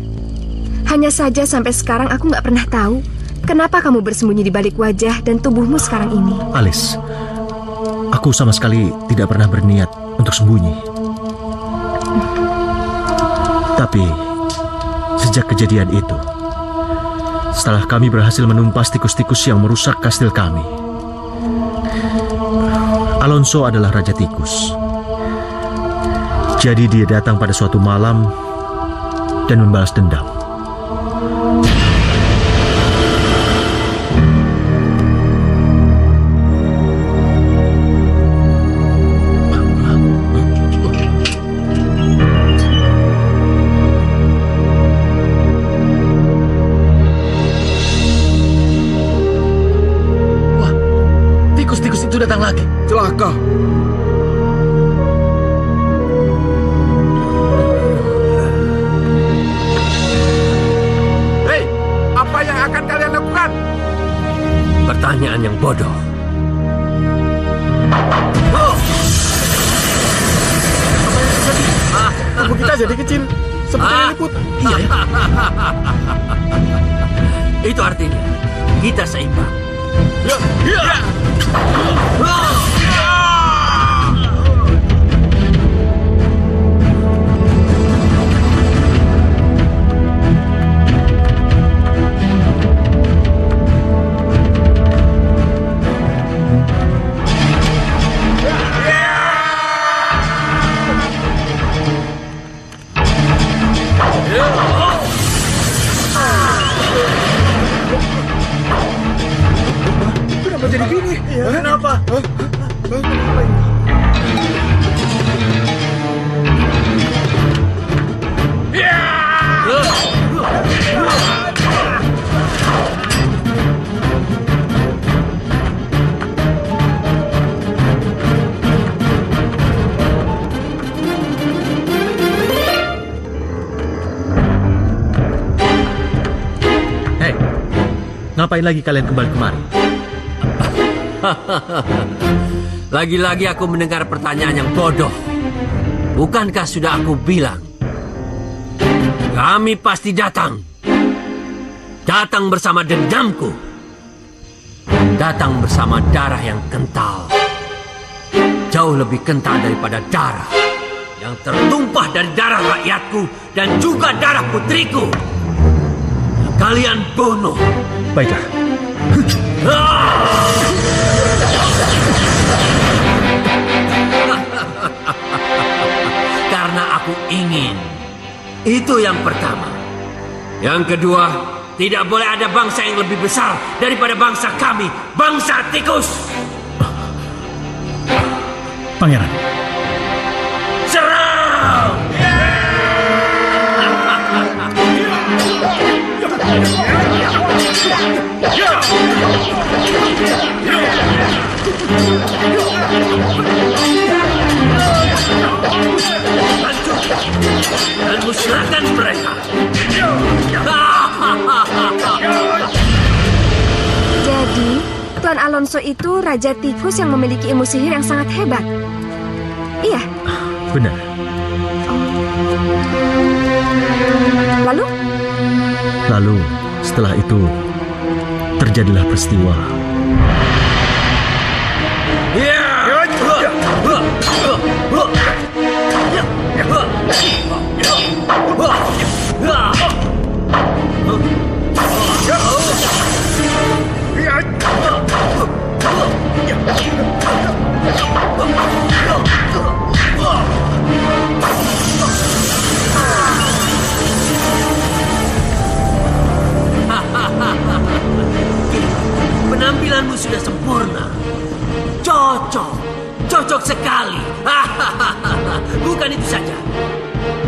[SPEAKER 3] Hanya saja sampai sekarang aku nggak pernah tahu kenapa kamu bersembunyi di balik wajah dan tubuhmu sekarang ini.
[SPEAKER 4] Alice, aku sama sekali tidak pernah berniat untuk sembunyi. Tapi sejak kejadian itu, setelah kami berhasil menumpas tikus-tikus yang merusak kastil kami, Alonso adalah raja tikus. Jadi dia datang pada suatu malam dan membalas dendam.
[SPEAKER 8] Wah, tikus-tikus itu datang lagi.
[SPEAKER 9] Celaka. Hei, apa yang akan kalian lakukan?
[SPEAKER 2] Pertanyaan yang bodoh.
[SPEAKER 9] Tubuh kita jadi kecil, seperti liput.
[SPEAKER 2] Iya. Itu artinya kita seimbang.
[SPEAKER 9] Kenapa jadi gini? Kenapa?
[SPEAKER 4] Hei, ngapain lagi kalian kembali kemari?
[SPEAKER 2] Lagi-lagi aku mendengar pertanyaan yang bodoh. Bukankah sudah aku bilang? Kami pasti datang. Datang bersama dendamku. Datang bersama darah yang kental. Jauh lebih kental daripada darah yang tertumpah dari darah rakyatku dan juga darah putriku. Kalian bunuh.
[SPEAKER 4] Baiklah.
[SPEAKER 2] Karena aku ingin. Itu yang pertama. Yang kedua, tidak boleh ada bangsa yang lebih besar daripada bangsa kami, bangsa tikus.
[SPEAKER 1] Pangeran,
[SPEAKER 2] Serang! Dan musnahkan mereka.
[SPEAKER 3] Jadi, Tuan Alonso itu Raja Tikus yang memiliki ilmu sihir yang sangat hebat. Iya.
[SPEAKER 4] Benar.
[SPEAKER 3] Lalu?
[SPEAKER 4] Lalu, setelah itu, terjadilah peristiwa.
[SPEAKER 2] Penampilanmu sudah sempurna. Cocok sekali. Bukan itu saja.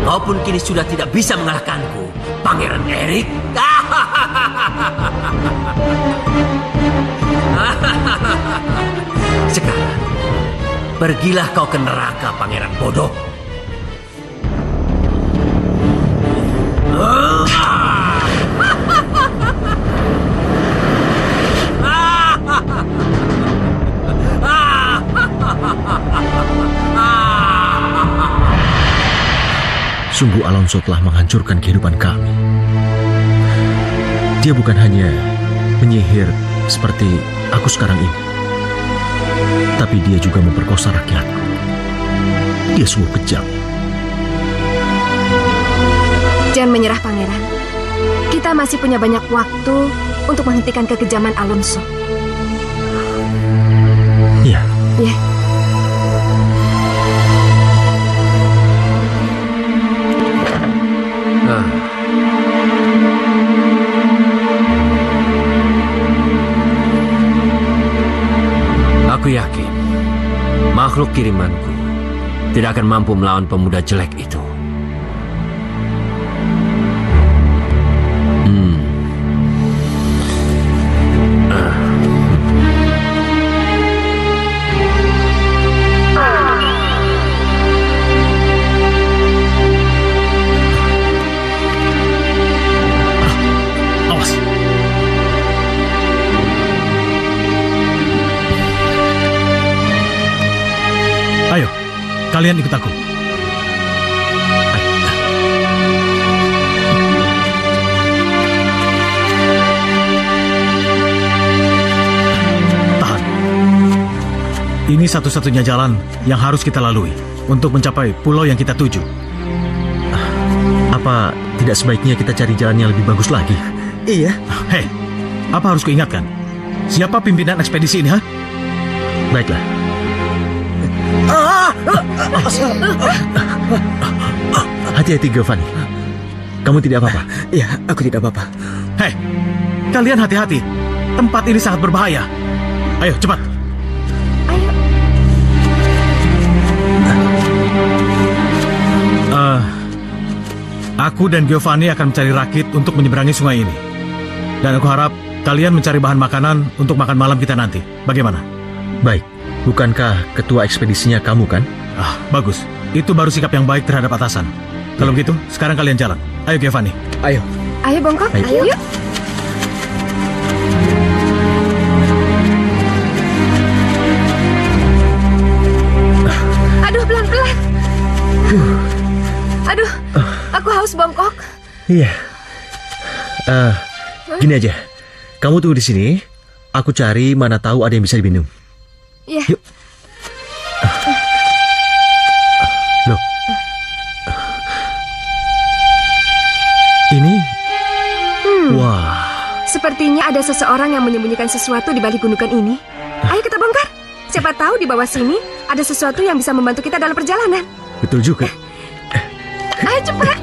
[SPEAKER 2] Kau pun kini sudah tidak bisa mengalahkanku, Pangeran Erik. Sekarang, pergilah kau ke neraka, Pangeran bodoh.
[SPEAKER 4] Sungguh Alonso telah menghancurkan kehidupan kami. Dia bukan hanya menyihir seperti aku sekarang ini, tapi dia juga memperkosa rakyatku. Dia sungguh kejam.
[SPEAKER 3] Jangan menyerah, Pangeran. Kita masih punya banyak waktu untuk menghentikan kekejaman Alonso.
[SPEAKER 4] Iya.
[SPEAKER 3] Ya.
[SPEAKER 2] makhluk kirimanku tidak akan mampu melawan pemuda jelek itu.
[SPEAKER 1] Ayo, kalian ikut aku. Tahan. Ini satu-satunya jalan yang harus kita lalui untuk mencapai pulau yang kita tuju.
[SPEAKER 4] Apa tidak sebaiknya kita cari jalan yang lebih bagus lagi?
[SPEAKER 8] Iya.
[SPEAKER 1] Hei, apa harus kuingatkan? Siapa pimpinan ekspedisi ini, ha?
[SPEAKER 4] Baiklah. Hati-hati, Giovanni. Kamu tidak apa-apa?
[SPEAKER 8] Iya, aku tidak apa-apa.
[SPEAKER 1] Hei, kalian hati-hati. Tempat ini sangat berbahaya. Ayo, cepat. Aku dan Giovanni akan mencari rakit untuk menyeberangi sungai ini. Dan aku harap kalian mencari bahan makanan untuk makan malam kita nanti. Bagaimana?
[SPEAKER 4] Baik. Bukankah ketua ekspedisinya kamu kan?
[SPEAKER 1] Bagus. Itu baru sikap yang baik terhadap atasan. Kalau begitu, sekarang kalian jalan. Ayo, Giovanni.
[SPEAKER 8] Ayo.
[SPEAKER 3] Ayo, Bongkok.
[SPEAKER 4] Ayo.
[SPEAKER 3] Yuk. Aduh, pelan-pelan. Aduh, aku haus, Bongkok.
[SPEAKER 4] Iya. Gini aja. Kamu tunggu di sini. Aku cari mana tahu ada yang bisa diminum.
[SPEAKER 3] Iya.
[SPEAKER 4] Yuk. Loh. Ini? Wah.
[SPEAKER 3] Sepertinya ada seseorang yang menyembunyikan sesuatu di balik gundukan ini. Ayo kita bongkar. Siapa tahu di bawah sini ada sesuatu yang bisa membantu kita dalam perjalanan.
[SPEAKER 4] Betul juga.
[SPEAKER 3] Ayo cepat.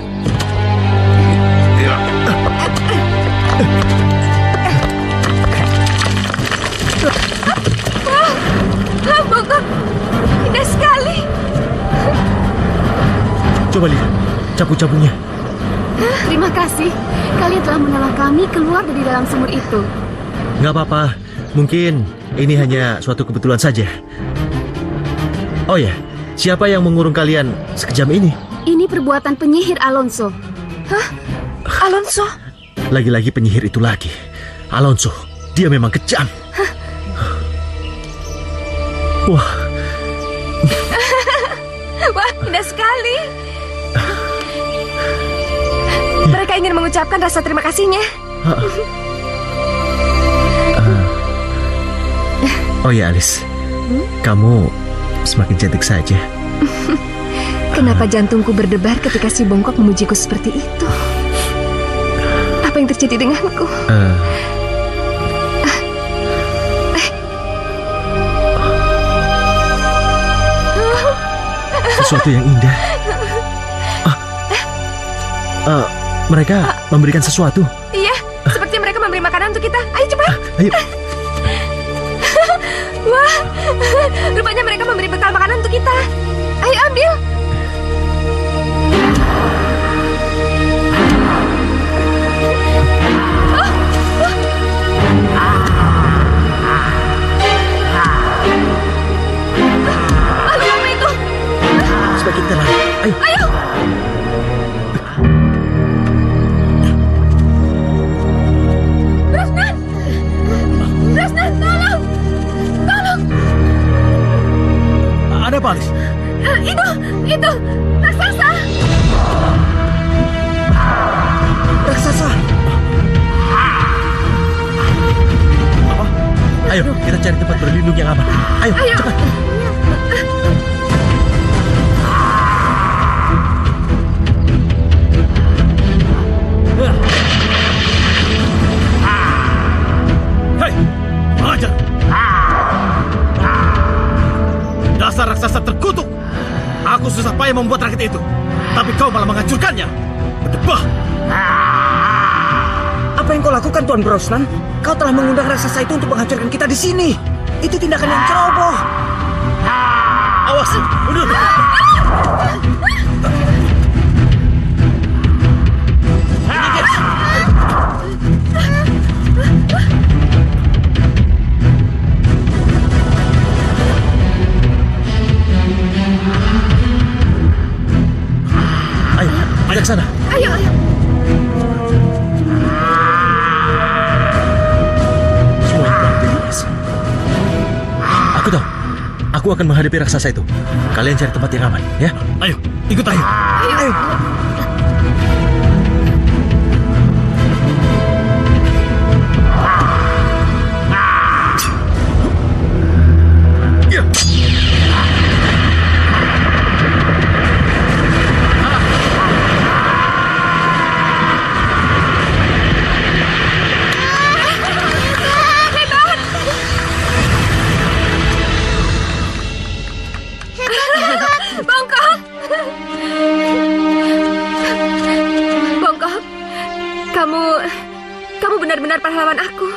[SPEAKER 3] Bongkok, indah sekali.
[SPEAKER 4] Coba lihat capu-capunya.
[SPEAKER 3] Terima kasih. Kalian telah menolong kami keluar dari dalam sumur itu.
[SPEAKER 4] Nggak apa-apa. Mungkin ini hanya suatu kebetulan saja. Oh ya, siapa yang mengurung kalian sekejam ini?
[SPEAKER 3] Ini perbuatan penyihir Alonso. Hah? Alonso?
[SPEAKER 4] Lagi-lagi penyihir itu lagi. Alonso, dia memang kejam. Wah.
[SPEAKER 3] Wah, indah sekali. Mereka ingin mengucapkan rasa terima kasihnya.
[SPEAKER 4] Oh ya, Alice. Kamu semakin cantik saja.
[SPEAKER 3] Kenapa jantungku berdebar ketika si Bongkok memujiku seperti itu? Apa yang terjadi denganku?
[SPEAKER 4] Sesuatu yang indah. Mereka memberikan sesuatu.
[SPEAKER 3] Iya, seperti mereka memberi makanan untuk kita. Ayo cepat.
[SPEAKER 4] Ayo.
[SPEAKER 3] Wah, rupanya mereka memberi bekal makanan untuk kita. Ayo ambil. Lalu apa itu?
[SPEAKER 4] Sebaiknya kita lari. Ayo.
[SPEAKER 3] Ayo. Brosnan, tolong! Tolong!
[SPEAKER 1] Ada apa, Alice?
[SPEAKER 3] Itu raksasa!
[SPEAKER 8] Raksasa!
[SPEAKER 4] Ayo, kita cari tempat berlindung yang aman. Ayo. Cepat.
[SPEAKER 1] Hei, mengajar! Dasar raksasa terkutuk! Aku susah payah membuat rakit itu, tapi kau malah menghancurkannya. Berdebah!
[SPEAKER 8] Apa yang kau lakukan, Tuan Brosnan? Kau telah mengundang raksasa itu untuk menghancurkan kita di sini. Itu tindakan yang ceroboh.
[SPEAKER 4] Awas, mundur. Ayo, kita ke sana.
[SPEAKER 3] Ayo, ayo.
[SPEAKER 4] Semua telah menjadi es. Aku tahu. Aku akan menghadapi raksasa itu. Kalian cari tempat yang aman, ya?
[SPEAKER 1] Ayo, ikut ayo.
[SPEAKER 3] Ayo. Bongkok! Bongkok, kamu benar-benar pahlawan aku.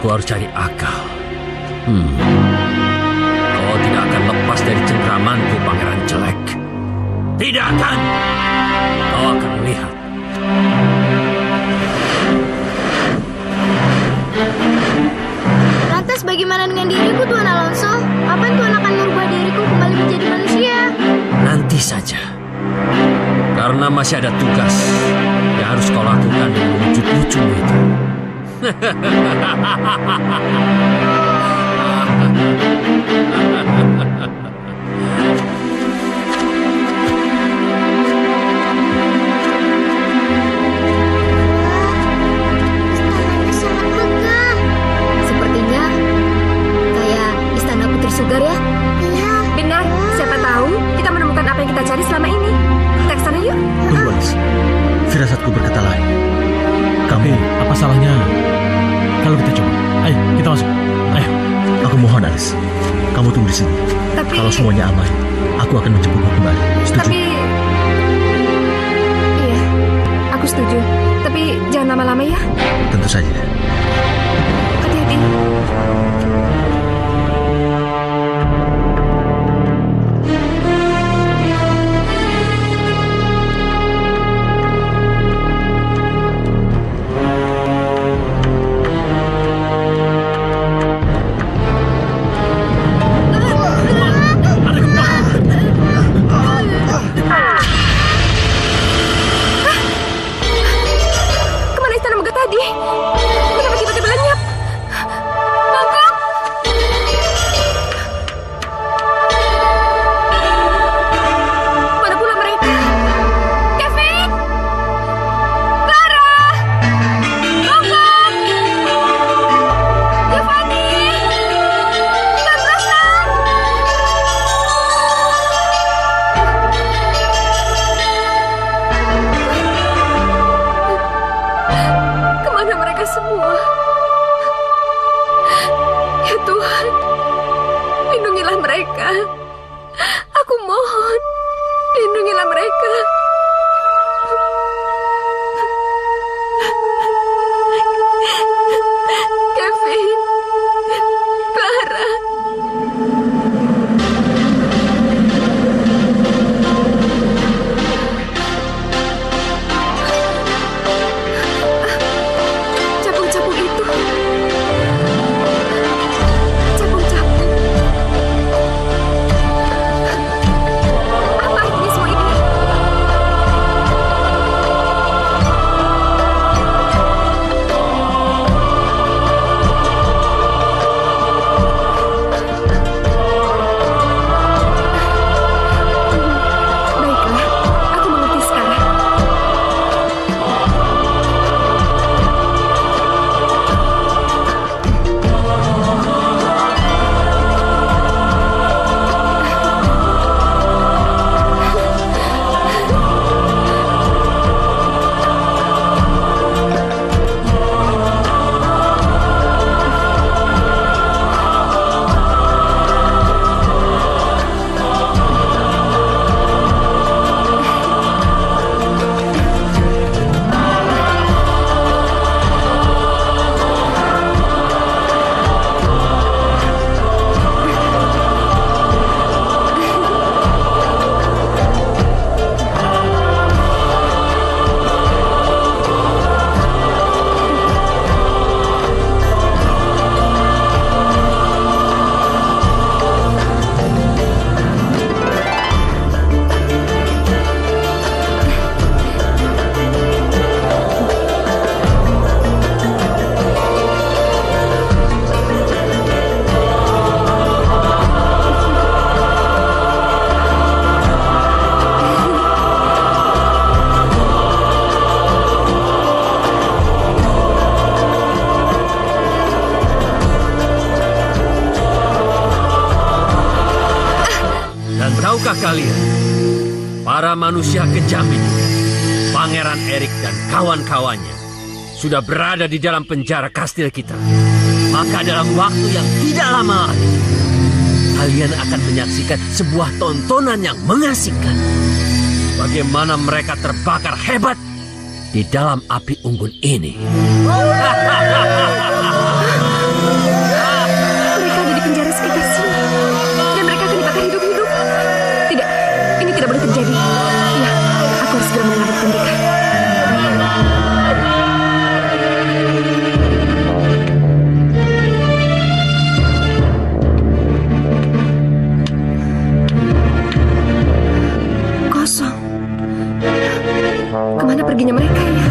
[SPEAKER 2] Aku harus cari akal. Kau tidak akan lepas dari cengkramanku, pangeran jelek. Tidak akan. Kau akan lihat.
[SPEAKER 10] Lantas bagaimana dengan diriku, Tuan Alonso? Apa Tuan akan merubah diriku kembali menjadi manusia?
[SPEAKER 2] Nanti saja. Karena masih ada tugas yang harus kau lakukan dengan wujud lucumu itu.
[SPEAKER 10] Istananya sangat megah.
[SPEAKER 3] Sepertinya kayak istana Putri Sugar ya.
[SPEAKER 10] Iya.
[SPEAKER 3] Benar, siapa tahu kita menemukan apa yang kita cari selama ini. Kita ke sana yuk.
[SPEAKER 4] Tunggu, Alis. Firasatku berkata lain.
[SPEAKER 1] Tapi apa salahnya kalau kita coba? Ayo, kita masuk. Ayo.
[SPEAKER 4] Aku mohon, Alis. Kamu tunggu di sini.
[SPEAKER 3] Tapi
[SPEAKER 4] Kalau semuanya aman, aku akan menjemputmu kembali. Setuju?
[SPEAKER 3] Tapi iya, aku setuju. Tapi jangan lama-lama ya.
[SPEAKER 4] Tentu saja.
[SPEAKER 3] Hati-hati. Kemana istana megah tadi? Kenapa tiba-tiba lenyap? Bangkok! Mana pula mereka? Kevin! Clara! Bangkok! Giovanni! Dan Roslan! Kemana mereka semua? Ya Tuhan, lindungilah mereka. Aku mohon, lindungilah mereka. Kevin, Clara. Capung-capung itu. Capung-capung. Apa artinya semua ini? Baiklah, aku mengerti sekarang.
[SPEAKER 2] Dan tahukah kalian, para manusia kejam itu, Pangeran Erik dan kawan-kawannya, sudah berada di dalam penjara kastil kita. Maka dalam waktu yang tidak lama lagi, kalian akan menyaksikan sebuah tontonan yang mengasihkan. Bagaimana mereka terbakar hebat di dalam api unggun ini.
[SPEAKER 3] perginya mereka ya?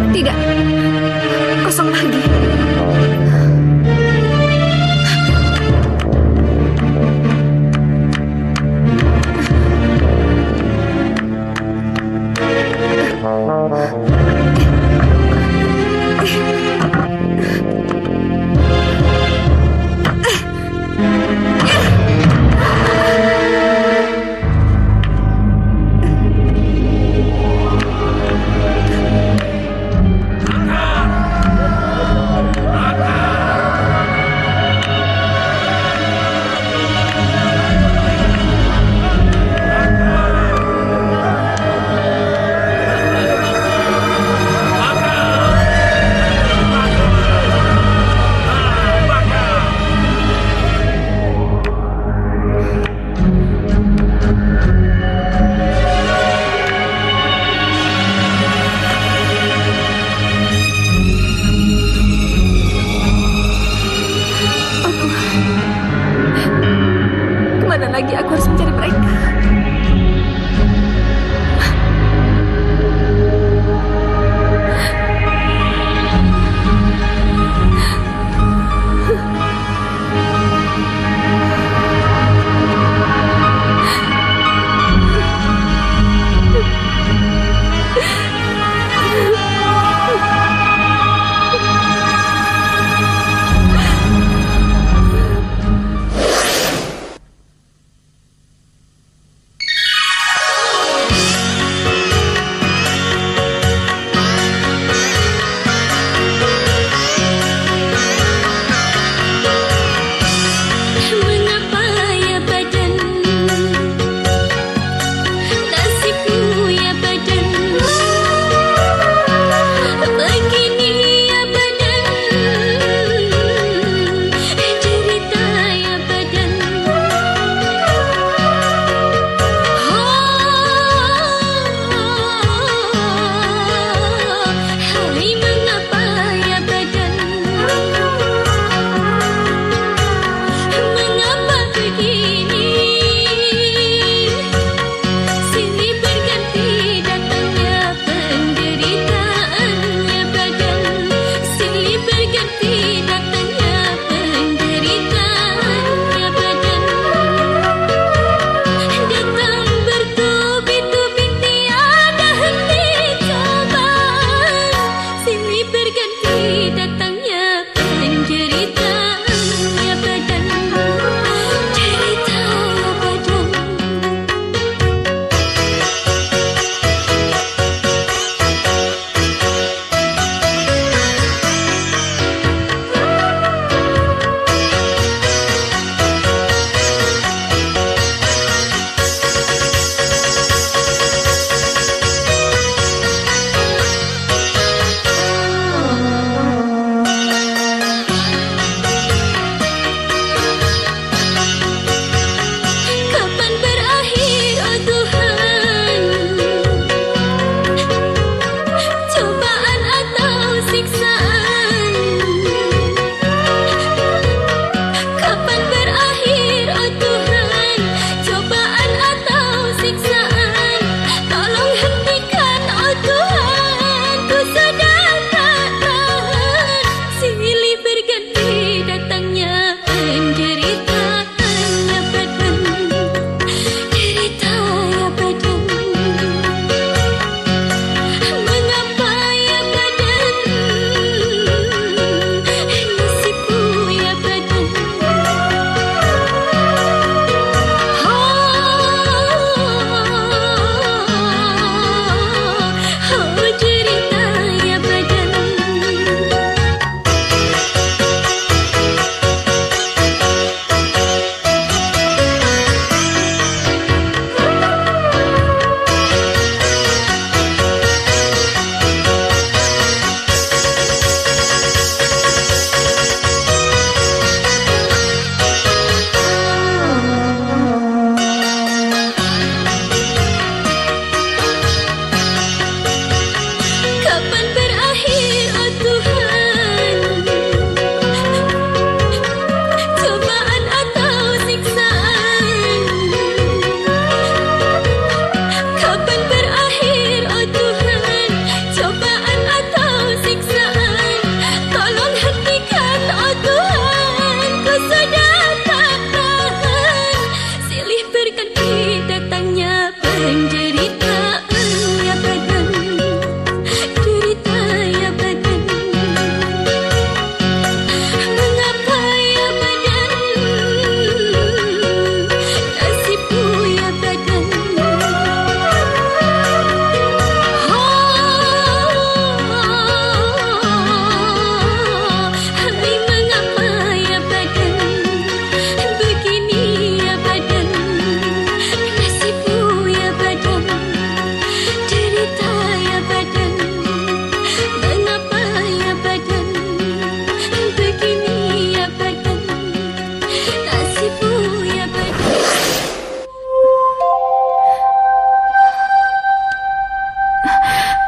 [SPEAKER 3] Tidak, kosong lagi.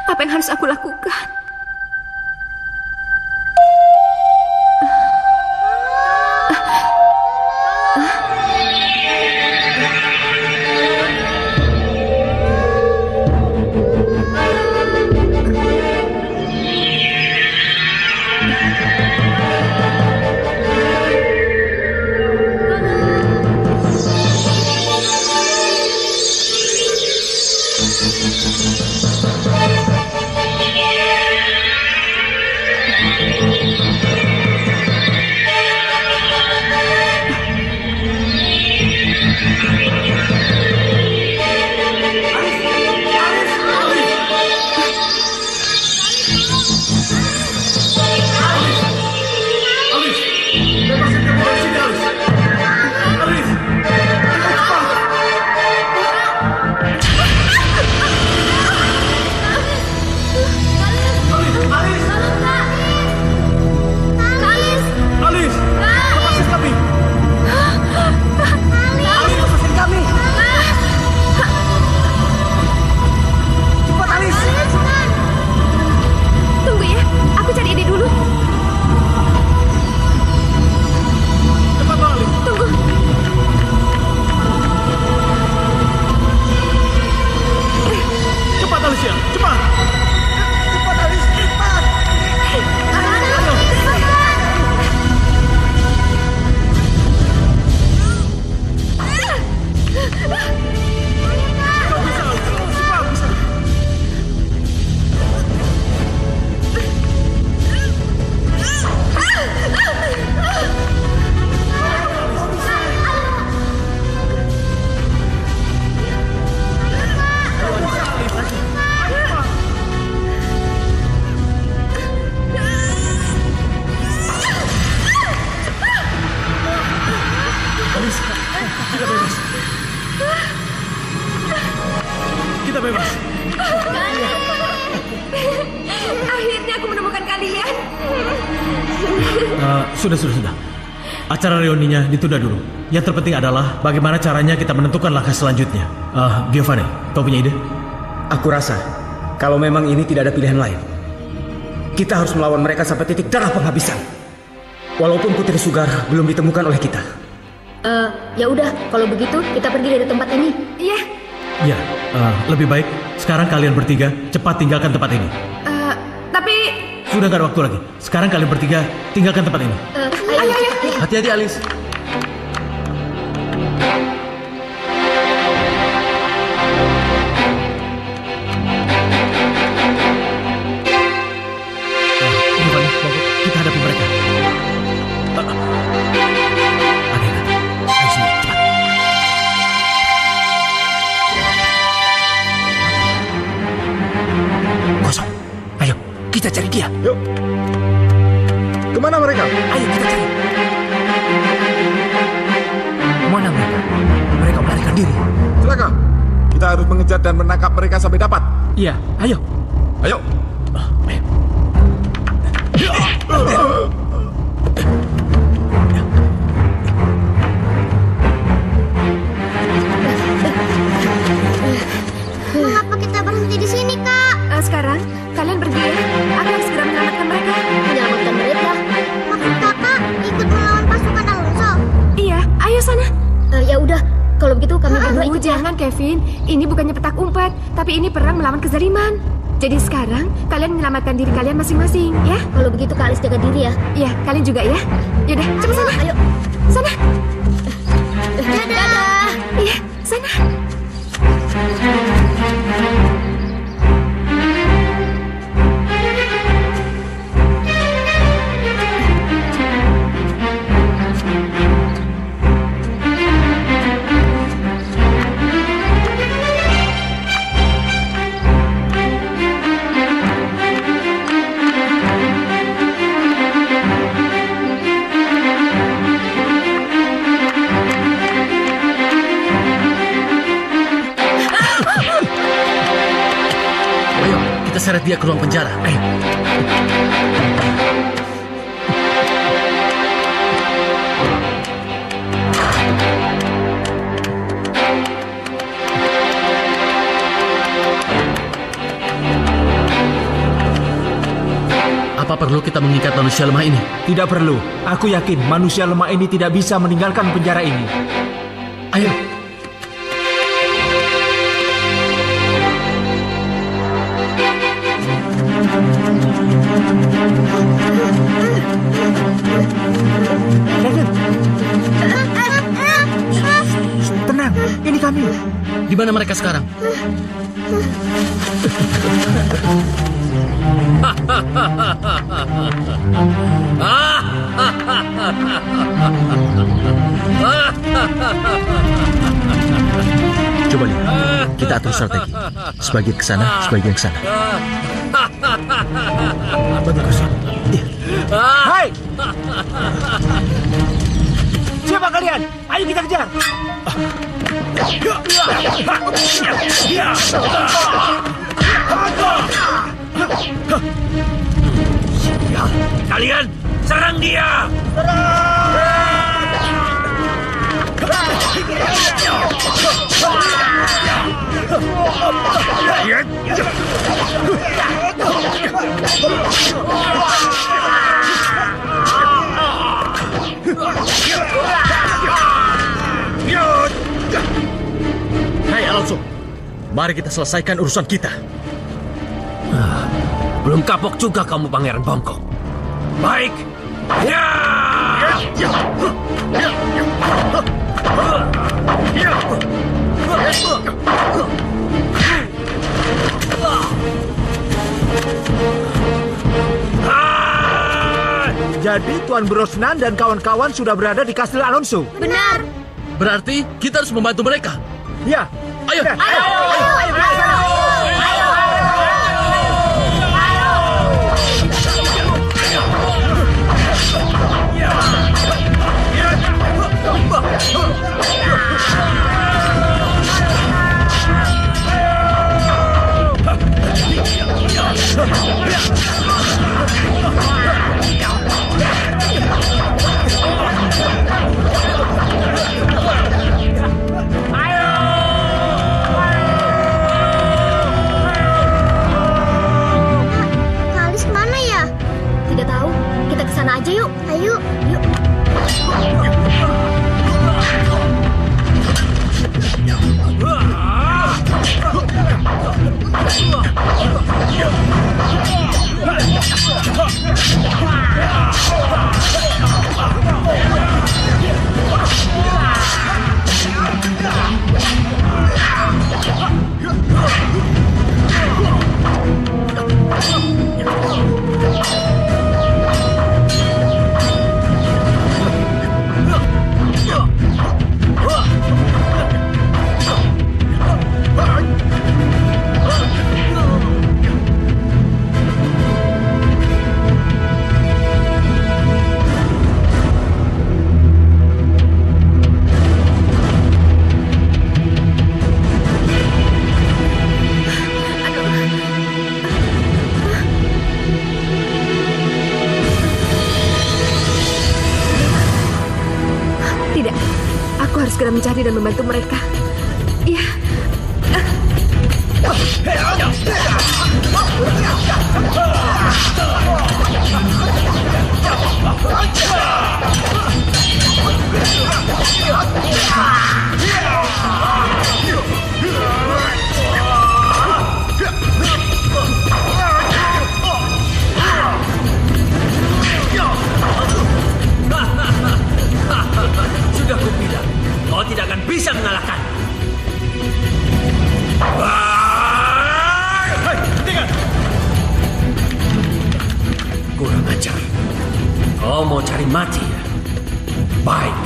[SPEAKER 3] Apa yang harus aku lakukan?
[SPEAKER 1] Kita bebas.
[SPEAKER 3] Akhirnya aku menemukan kalian.
[SPEAKER 1] Sudah. Acara reuninya ditunda dulu. Yang terpenting adalah bagaimana caranya kita menentukan langkah selanjutnya. Giovanni, kau punya ide?
[SPEAKER 8] Aku rasa kalau memang ini tidak ada pilihan lain, kita harus melawan mereka sampai titik darah penghabisan. Walaupun Putri Sugar belum ditemukan oleh kita.
[SPEAKER 5] Ya udah, kalau begitu kita pergi dari tempat ini.
[SPEAKER 3] Iya.
[SPEAKER 1] Ya, lebih baik sekarang kalian bertiga cepat tinggalkan tempat ini.
[SPEAKER 3] Tapi
[SPEAKER 1] Sudah gak ada waktu lagi. Sekarang kalian bertiga tinggalkan tempat ini.
[SPEAKER 3] ayo.
[SPEAKER 4] Hati-hati, Alice.
[SPEAKER 1] Giovanni, kita hadapi mereka. Hati-hati. Ayo sini, cepat.
[SPEAKER 7] Kosong. Ayo, kita cari dia.
[SPEAKER 9] Yuk. Kemana mereka?
[SPEAKER 7] Ayo kita cari. Mana mereka? Mereka melarikan diri.
[SPEAKER 9] Silakan. Kita harus mengejar dan menangkap mereka sampai dapat.
[SPEAKER 7] Iya, ayo.
[SPEAKER 9] Ayo.
[SPEAKER 10] Mengapa kita berhenti di sini, Kak?
[SPEAKER 3] Sekarang kalian pergi ya. Aku harus segera menyelamatkan mereka.
[SPEAKER 5] Menyelamatkan mereka.
[SPEAKER 10] Maksud Kakak ikut melawan pasukan Alonso?
[SPEAKER 3] Iya, ayo sana.
[SPEAKER 5] Ya udah, kalau begitu kami berdua
[SPEAKER 3] Aduh,
[SPEAKER 5] ikut ya.
[SPEAKER 3] jangan Kevin. Ini bukannya petak umpet, tapi ini perang melawan kezaliman. Jadi sekarang kalian menyelamatkan diri kalian masing-masing, ya?
[SPEAKER 5] Kalau begitu Kak Alice jaga diri ya.
[SPEAKER 3] Iya, kalian juga ya. Yaudah, cepat sana.
[SPEAKER 5] Ayo.
[SPEAKER 3] Sana.
[SPEAKER 5] Dadah.
[SPEAKER 3] Iya, sana.
[SPEAKER 4] Ayo, kita seret dia ke ruang penjara. Ayo. Apa perlu kita mengikat manusia lemah ini?
[SPEAKER 8] Tidak perlu. Aku yakin manusia lemah ini tidak bisa meninggalkan penjara ini.
[SPEAKER 4] Ayo.
[SPEAKER 8] Tenang, ini kami.
[SPEAKER 4] Di mana mereka sekarang? Coba lihat, kita atur strategi. Sebagian ke sana, sebagian ke sana.
[SPEAKER 8] Bagus. Hai! Siapa kalian? Ayo kita kejar.
[SPEAKER 2] Kalian serang dia!
[SPEAKER 4] Hai Alonso, mari kita selesaikan urusan kita.
[SPEAKER 2] Belum kapok juga kamu, Pangeran Bongkok. Baik. Ya!
[SPEAKER 8] Jadi Tuan Brosnan dan kawan-kawan sudah berada di Kastil Alonso.
[SPEAKER 10] Benar.
[SPEAKER 4] Berarti kita harus membantu mereka.
[SPEAKER 8] Ya.
[SPEAKER 4] Ayo.
[SPEAKER 10] Kalis kemana ya?
[SPEAKER 3] Tidak tahu. Kita ke sana aja yuk.
[SPEAKER 10] Ayo.
[SPEAKER 3] Yuk. Tidak, aku harus segera mencari dan membantu mereka. Iya.
[SPEAKER 2] Sudah kubilang, kau tidak akan bisa mengalahkan. Kurang ajar. Kau mau cari mati ya? Baik.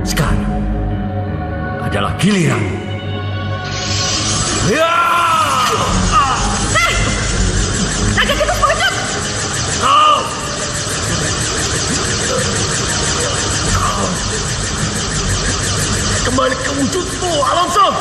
[SPEAKER 2] Sekarang adalah giliran.
[SPEAKER 3] Naga tikus pengecut!
[SPEAKER 4] Kembali ke wujudmu, Alonso.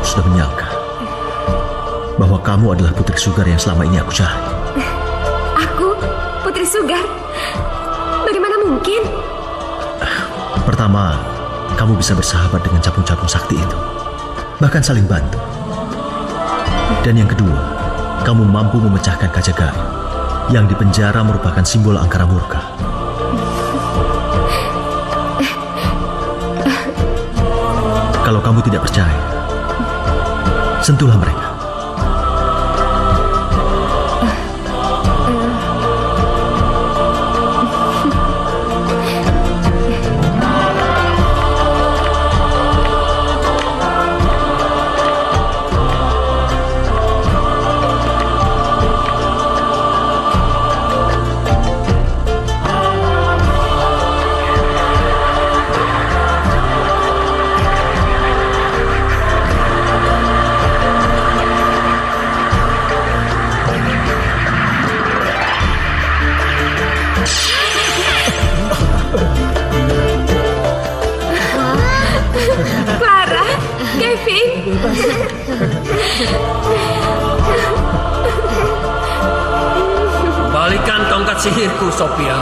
[SPEAKER 4] aku sudah menyangka bahwa kamu adalah Putri Sugar yang selama ini aku cari.
[SPEAKER 3] Aku? Putri Sugar? Bagaimana mungkin?
[SPEAKER 4] Pertama, kamu bisa bersahabat dengan capung-capung sakti itu, bahkan saling bantu. Dan yang kedua, kamu mampu memecahkan kaca gaib yang di penjara merupakan simbol angkara murka. Kalau kamu tidak percaya, sentuhlah mereka.
[SPEAKER 3] Clara, Kevin.
[SPEAKER 2] Balikan tongkat sihirku, Sophia.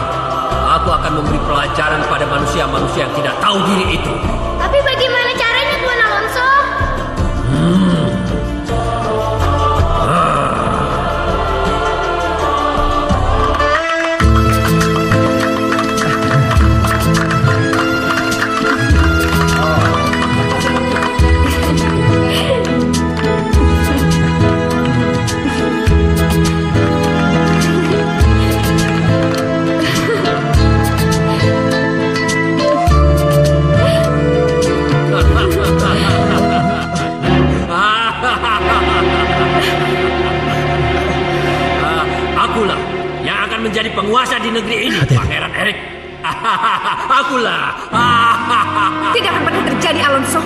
[SPEAKER 2] Aku akan memberi pelajaran pada manusia-manusia yang tidak tahu diri itu.
[SPEAKER 10] Tapi bagaimana caranya, Tuan Alonso?
[SPEAKER 2] Akulah yang akan menjadi penguasa di negeri ini, Pangeran Eric. Akulah.
[SPEAKER 3] Tidak akan pernah terjadi, Alonso.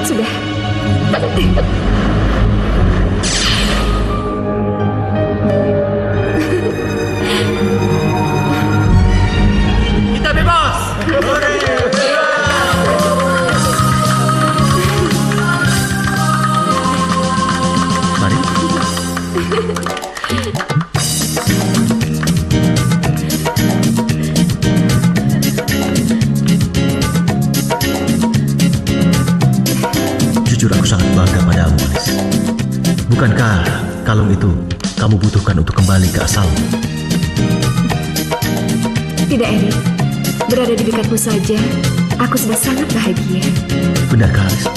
[SPEAKER 3] Sudah.
[SPEAKER 2] Kita bebas.
[SPEAKER 4] Mari. Jujur aku sangat bangga padamu, Alice. Bukankah kalung itu kamu butuhkan untuk kembali ke asalmu?
[SPEAKER 3] Tidak, Eric. Berada di dekatmu saja, aku sudah sangat bahagia.
[SPEAKER 4] Benarkah, Alice?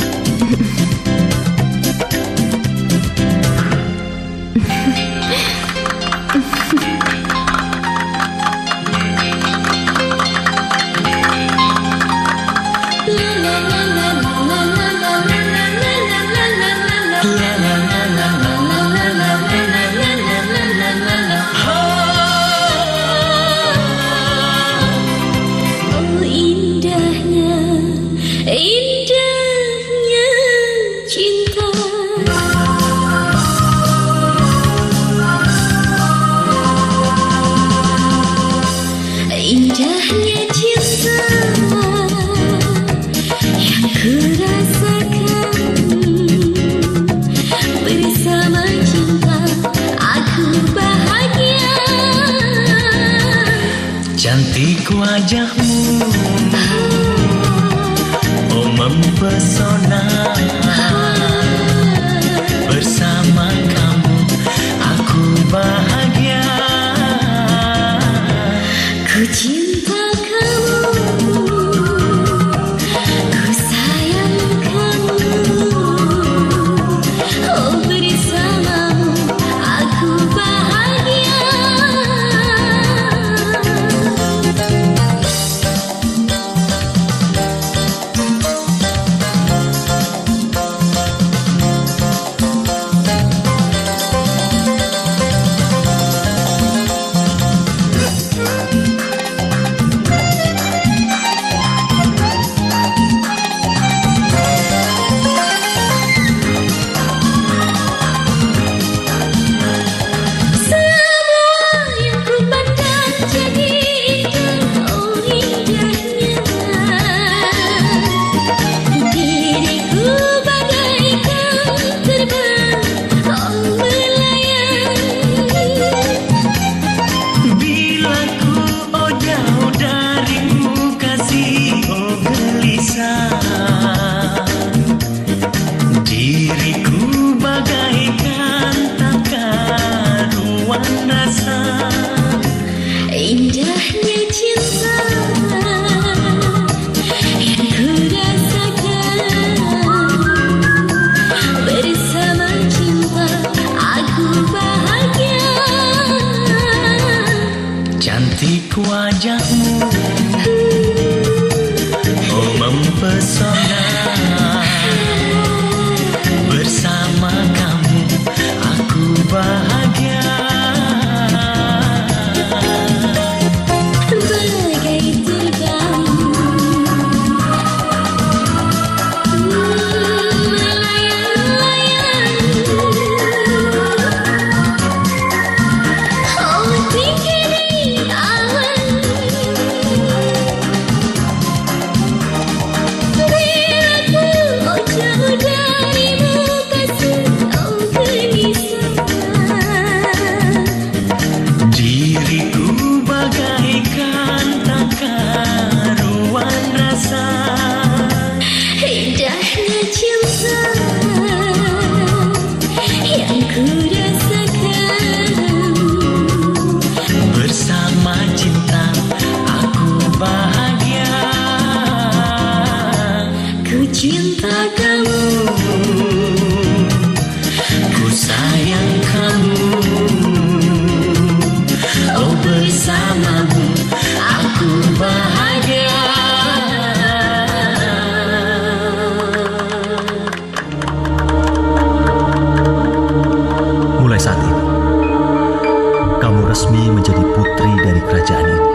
[SPEAKER 10] Oh, indahnya cinta. Indahnya cinta yang kurasakan bersama cinta, aku bahagia.
[SPEAKER 11] Cantik wajahmu, oh mempesona. Bersama kamu aku bahagia.
[SPEAKER 10] Ku cinta kamu, ku sayang kamu. Oh bersamamu aku bahagia.
[SPEAKER 11] wajahmu, oh mempesona. Bersama kamu aku bahagia.
[SPEAKER 4] Mulai saat ini, kamu resmi menjadi putri dari kerajaan ini.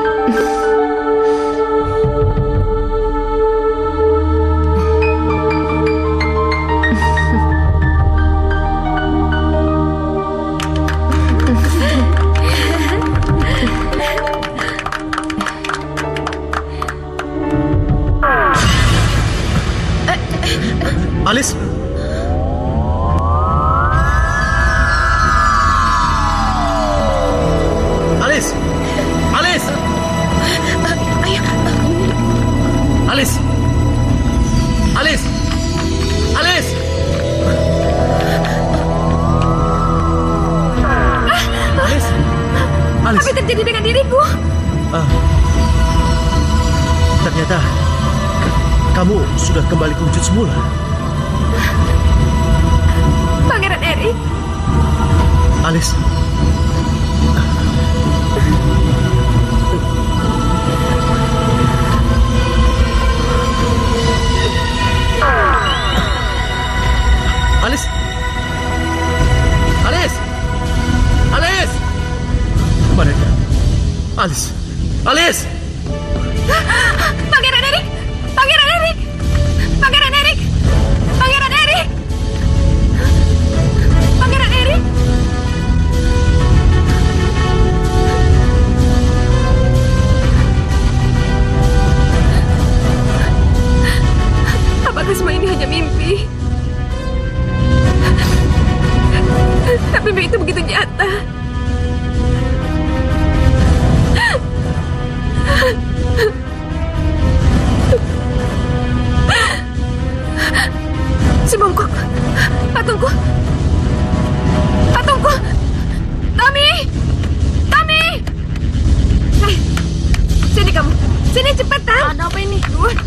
[SPEAKER 1] Alis! Alis! Alis! Alis! Alis! Alis! Alis! Alis!
[SPEAKER 3] Apa yang terjadi dengan diriku?
[SPEAKER 4] Ternyata kamu sudah kembali ke wujud semula.
[SPEAKER 3] Pangeran Erik.
[SPEAKER 4] Alis.
[SPEAKER 1] Alis! Alis! Alis! Mana dia? Alis! Alis!
[SPEAKER 3] Pangeran Erik! Pangeran Erik! Pangeran Erik! Pangeran Erik! Pangeran Erik! Apakah semua ini hanya mimpi? Tapi mimpi itu begitu nyata. Si bongkok, patungku, patungku, Tommy, Tommy, sini kamu, sini cepetan.
[SPEAKER 5] Ada apa ini?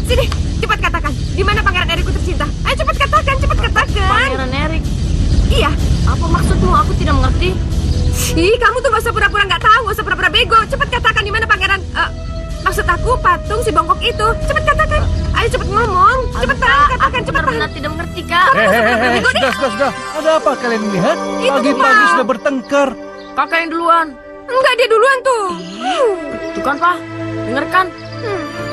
[SPEAKER 3] Sini, cepat katakan, di mana Pangeran Erikku tercinta? Ayo cepat katakan, cepat katakan.
[SPEAKER 5] Pangeran Erik?
[SPEAKER 3] Iya.
[SPEAKER 5] Apa maksudmu? Aku tidak mengerti.
[SPEAKER 3] Ih, kamu tuh gak usah pura-pura nggak tahu, gak usah pura-pura bego. Cepat katakan di mana Pangeran. Maksud aku patung si bongkok itu. Cepat katakan. Ayo cepat ngomong. Cepetan katakan, cepetan.
[SPEAKER 5] Benar-benar tidak mengerti, Kak.
[SPEAKER 12] Sudah. Ada apa kalian lihat?
[SPEAKER 3] Itu,
[SPEAKER 12] Pagi-pagi
[SPEAKER 3] Pak.
[SPEAKER 12] sudah bertengkar.
[SPEAKER 5] Kakak yang duluan.
[SPEAKER 3] Enggak, dia duluan tuh.
[SPEAKER 5] Tuh kan, Pak. Dengarkan.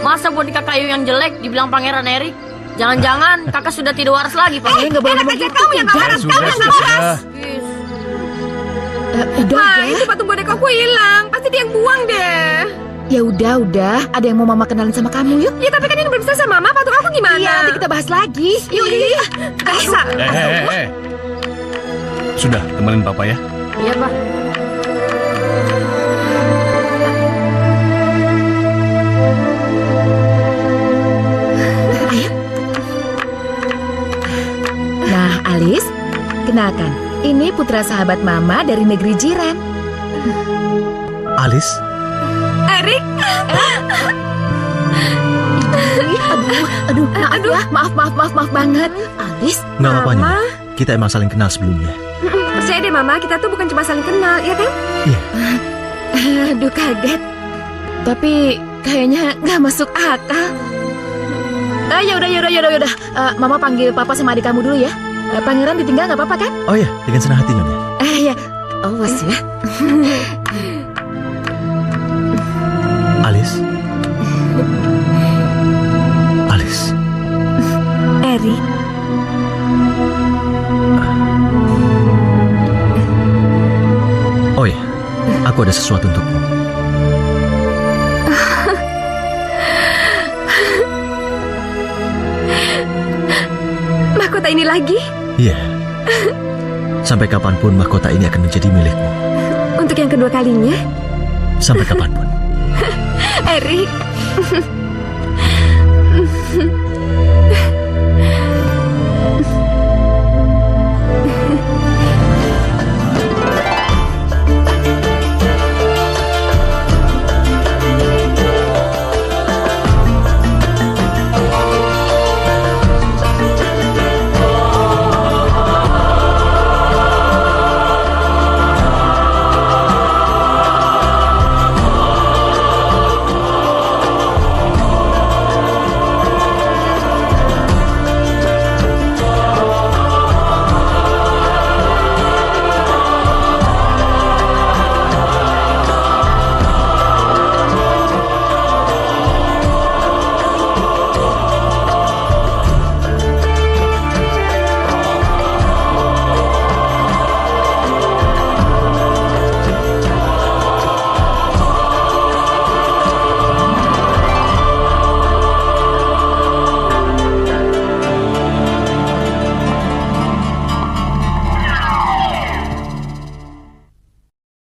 [SPEAKER 5] Masa boneka kayu yang jelek dibilang Pangeran Erik? Jangan-jangan kakak sudah tidak waras lagi, Pak.
[SPEAKER 3] Nggak boleh ngomong gitu. Kamu yang nggak waras, kamu yang nggak waras. Itu patung boneka aku hilang. Pasti dia yang buang deh.
[SPEAKER 6] Ya udah. Ada yang mau mama kenalin sama kamu yuk?
[SPEAKER 3] Ya tapi kan ini belum selesai Mama. Patung aku gimana?
[SPEAKER 6] Iya, nanti kita bahas lagi. Yuk.
[SPEAKER 3] Bisa.
[SPEAKER 12] Sudah, temenin papa ya.
[SPEAKER 5] Iya, Pak.
[SPEAKER 6] Ayo. Nah, Alis, kenalkan. Ini putra sahabat Mama dari negeri jiran.
[SPEAKER 4] Alis?
[SPEAKER 3] Erik.
[SPEAKER 6] Aduh, maaf banget. Alis,
[SPEAKER 4] Nggak apa-apa, Nyonya. Kita emang saling kenal sebelumnya.
[SPEAKER 3] Percaya deh Mama, kita tuh bukan cuma saling kenal, ya kan?
[SPEAKER 4] Iya.
[SPEAKER 6] aduh kaget. Tapi kayaknya nggak masuk akal. Yaudah. Mama panggil papa sama adik kamu dulu ya. Pangeran ditinggal nggak apa-apa kan?
[SPEAKER 4] Oh ya, dengan senang hati Nyonya.
[SPEAKER 6] Ya. Awas ya.
[SPEAKER 4] Alis.
[SPEAKER 3] Eri.
[SPEAKER 4] Oh ya, aku ada sesuatu untukmu.
[SPEAKER 3] Mahkota ini lagi?
[SPEAKER 4] Iya. Sampai kapanpun mahkota ini akan menjadi milikmu.
[SPEAKER 3] Untuk yang kedua kalinya?
[SPEAKER 4] Sampai kapanpun.
[SPEAKER 3] Eri.